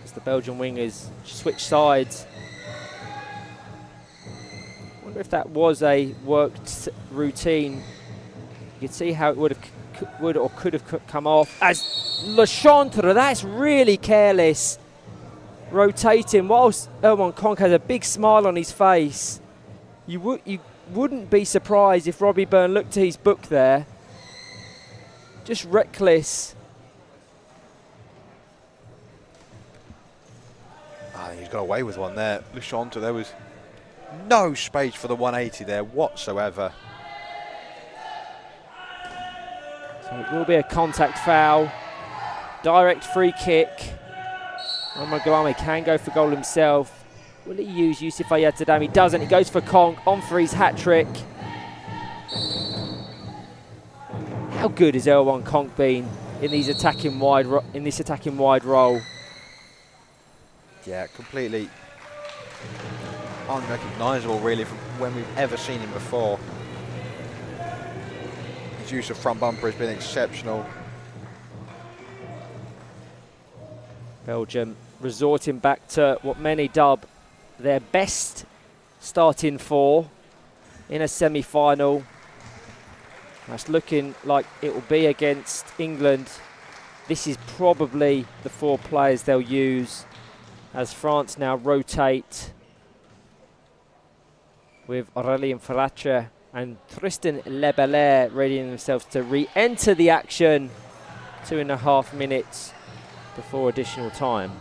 As the Belgian wingers switch sides. Wonder if that was a worked routine. You could see how it would or could have come off. As Lechantre, that's really careless. Rotating whilst Erwan Konk has a big smile on his face. You wouldn't be surprised if Robbie Byrne looked at his book there. Just reckless. I think he's got away with one there. Lechantre, there was no space for the 180 there whatsoever. So it will be a contact foul. Direct free kick. Omar Guillaume can go for goal himself. Will he use Yusuf Ayad Zadam? He doesn't. He goes for Konk on for his hat-trick. How good has Erwan Konk been in these attacking wide role? Yeah, completely unrecognisable really from when we've ever seen him before. His use of front bumper has been exceptional. Belgium resorting back to what many dub their best starting four in a semi-final. That's looking like it will be against England. This is probably the 4 players they'll use as France now rotate with Aurélien Ferratre and Tristan Lebelair readying themselves to re-enter the action 2.5 minutes before additional time.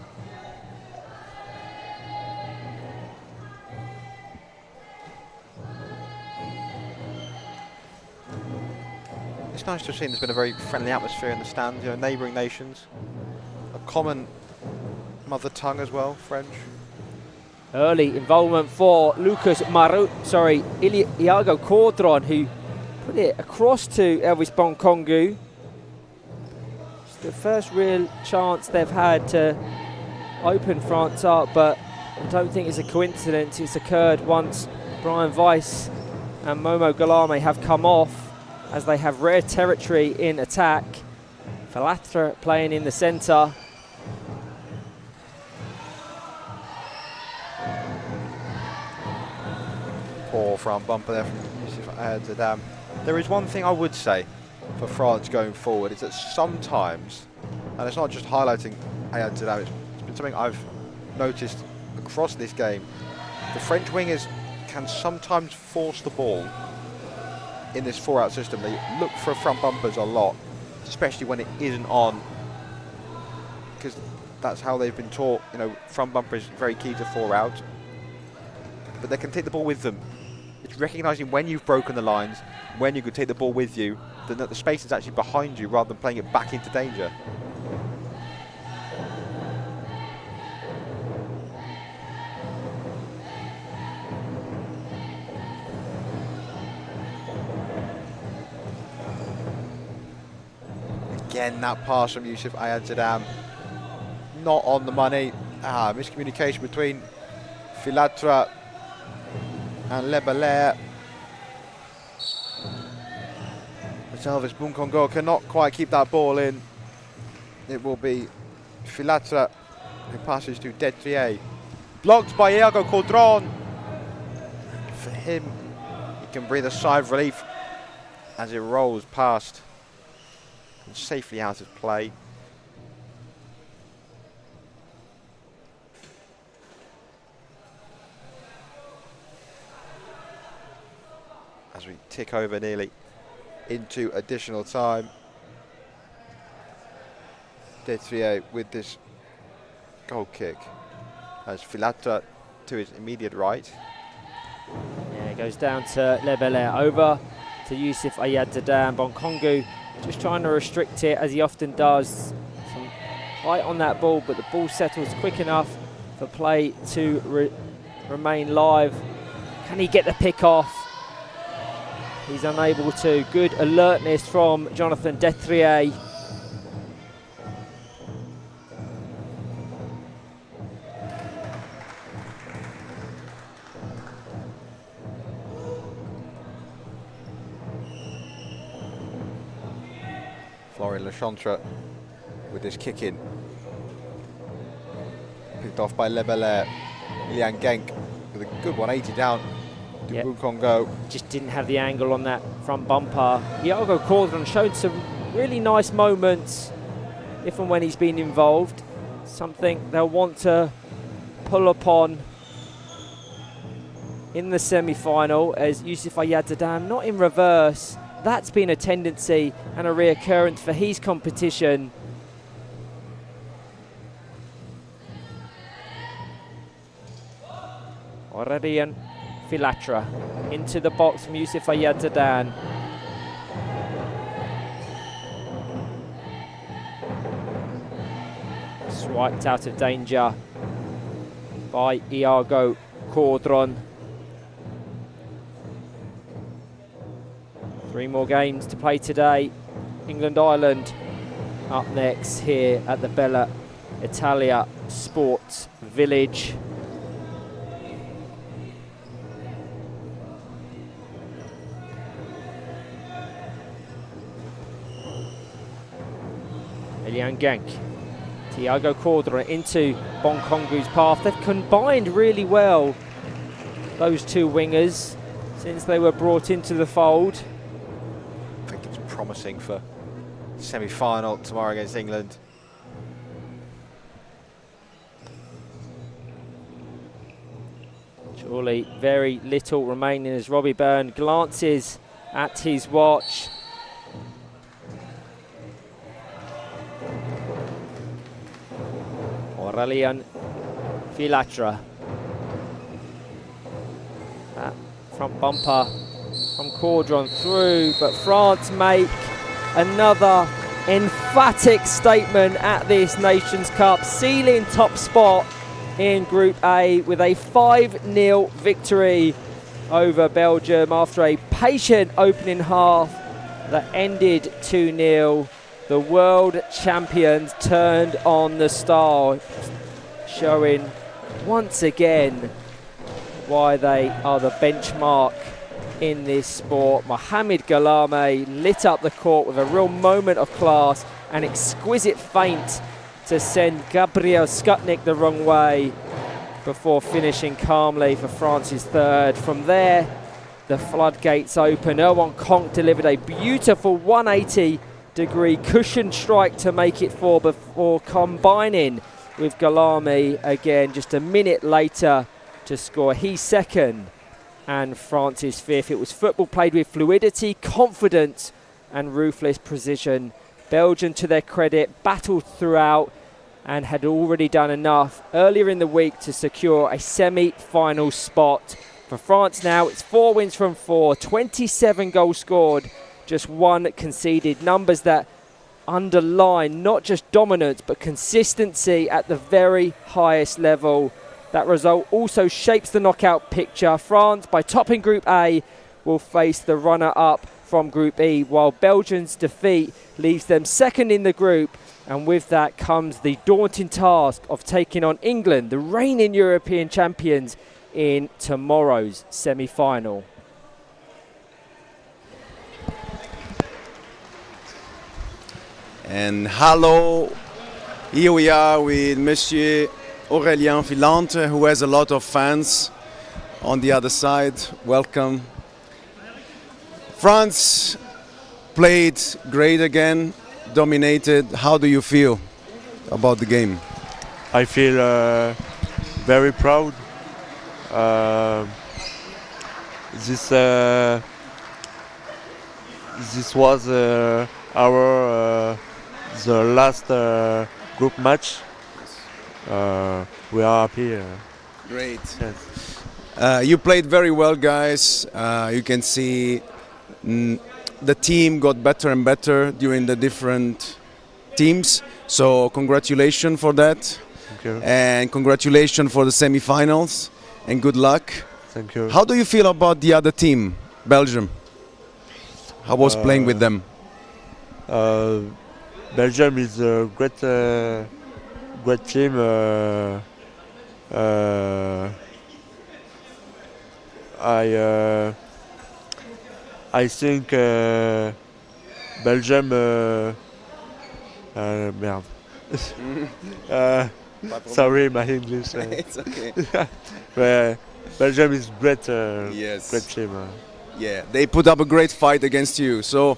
It's nice to have seen there's been a very friendly atmosphere in the stands, you know, neighbouring nations. A common mother tongue as well, French. Early involvement for Iago Caudron, who put it across to Elvis Bonkongu. It's the first real chance they've had to open France up, but I don't think it's a coincidence. It's occurred once Brian Weiss and Momo Guillaume have come off, as they have rare territory in attack. Ferratre playing in the centre. front bumper there from Youssef Ayadzadam. There is one thing I would say for France going forward, is that sometimes, and it's not just highlighting Ayadzadam, it's been something I've noticed across this game, the French wingers can sometimes force the ball in this 4-out system. They look for front bumpers a lot, especially when it isn't on, because that's how they've been taught. You know, front bumper is very key to 4-out, but they can take the ball with them. It's recognising when you've broken the lines, when you could take the ball with you, then that the space is actually behind you rather than playing it back into danger. Again, that pass from Youssef Ayadzadam, not on the money. Miscommunication between Filatra and Le Belair. Elvis Bunkongo cannot quite keep that ball in. It will be Filatra who passes to Detrier. Blocked by Iago Caudron. For him, he can breathe a sigh of relief as it rolls past and safely out of play. As we tick over nearly into additional time. Detrier with this goal kick as Filatra to his immediate right. Yeah, it goes down to Le Belair, over to Youssef Ayadzadam. Bunkongo just trying to restrict it, as he often does. Some height on that ball, but the ball settles quick enough for play to remain live. Can he get the pick off? He's unable to. Good alertness from Jonathan Detrier. Florian Lechantre with this kick in. Picked off by Le Belair. Liang Genk with a good 180 down. Yep. Bunkongo. Just didn't have the angle on that front bumper. Iago Caudron showed some really nice moments if and when he's been involved. Something they'll want to pull upon in the semi-final, as Youssef Ayadzadam not in reverse. That's been a tendency and a reoccurrence for his competition. Aurélien Filatra into the box from Youssef Ayadzadam. Swiped out of danger by Iago Caudron. 3 more games to play today. England-Ireland up next here at the Bella Italia Sports Village. Liang Genk, Iago Caudron into Bunkongo's path. They've combined really well, those two wingers, since they were brought into the fold. I think it's promising for semi-final tomorrow against England. Surely very little remaining as Robbie Byrne glances at his watch. Aurélien Filatra. That front bumper from Caudron through, but France make another emphatic statement at this Nations Cup, sealing top spot in Group A with a 5-0 victory over Belgium after a patient opening half that ended 2-0. The world champions turned on the star, showing once again why they are the benchmark in this sport. Mohamed Galame lit up the court with a real moment of class, an exquisite feint to send Gabriel Skutnik the wrong way before finishing calmly for France's third. From there, the floodgates open. Erwan Konk delivered a beautiful 180-degree cushion strike to make it 4 before combining with Galami again just a minute later to score. He's second and France's fifth. It was football played with fluidity, confidence and ruthless precision. Belgium, to their credit, battled throughout and had already done enough earlier in the week to secure a semi-final spot. For France now, it's 4 wins from 4, 27 goals scored, just 1 conceded. Numbers that underline not just dominance, but consistency at the very highest level. That result also shapes the knockout picture. France, by topping Group A, will face the runner-up from Group E, while Belgium's defeat leaves them second in the group. And with that comes the daunting task of taking on England, the reigning European champions, in tomorrow's semi-final. And hello, here we are with Monsieur Aurélien Filante, who has a lot of fans on the other side. Welcome. France played great again, dominated. How do you feel about the game? I feel very proud. This was our the last group match. We are happy. Great. Yes. You played very well, guys. You can see the team got better and better during the different teams. So congratulations for that. Thank you. And congratulations for the semi-finals. And good luck. Thank you. How do you feel about the other team, Belgium? How was playing with them? Belgium is a great team. I think Belgium. Merde. Sorry, my English. It's okay. Belgium is great. Yes. Great team. Yeah, they put up a great fight against you. So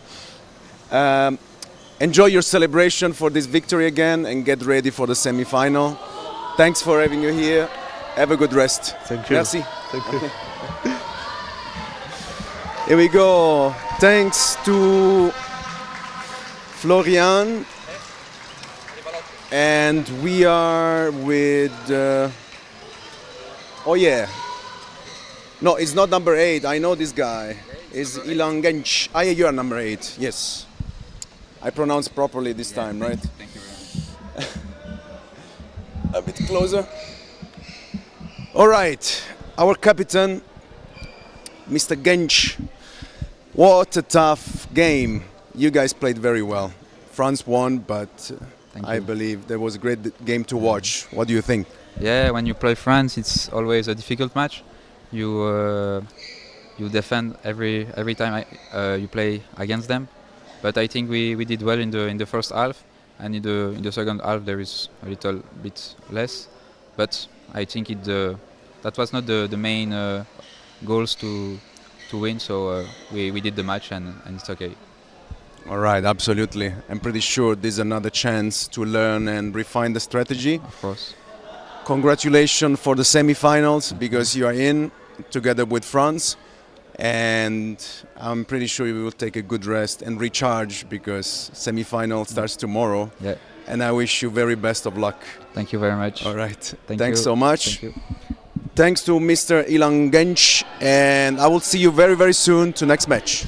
enjoy your celebration for this victory again and get ready for the semi-final. Thanks for having you here. Have a good rest. Thank you. Merci. Thank you. Here we go. Thanks to Florian. And we are with... oh yeah. No, it's not number 8. I know this guy. It's Ilan Genç. Ah, yeah, you are number 8. Yes. I pronounced properly this time, right? Thank you very much. A bit closer. All right. Our captain, Mr. Genç. What a tough game. You guys played very well. France won, but I believe there was a great game to watch. What do you think? Yeah, when you play France, it's always a difficult match. You defend every time you play against them. But I think we did well in the first half, and in the second half there is a little bit less. But I think that was not the main goals to win. So we did the match and it's okay. All right, absolutely. I'm pretty sure this is another chance to learn and refine the strategy. Of course. Congratulations for the semi-finals because you are in together with France. And I'm pretty sure you will take a good rest and recharge because semi-final starts tomorrow. Yeah. And I wish you very best of luck. Thank you very much. All right. Thank Thanks you. so much. Thank you. Thanks to Mr. Ilan Genç. And I will see you very, very soon to next match.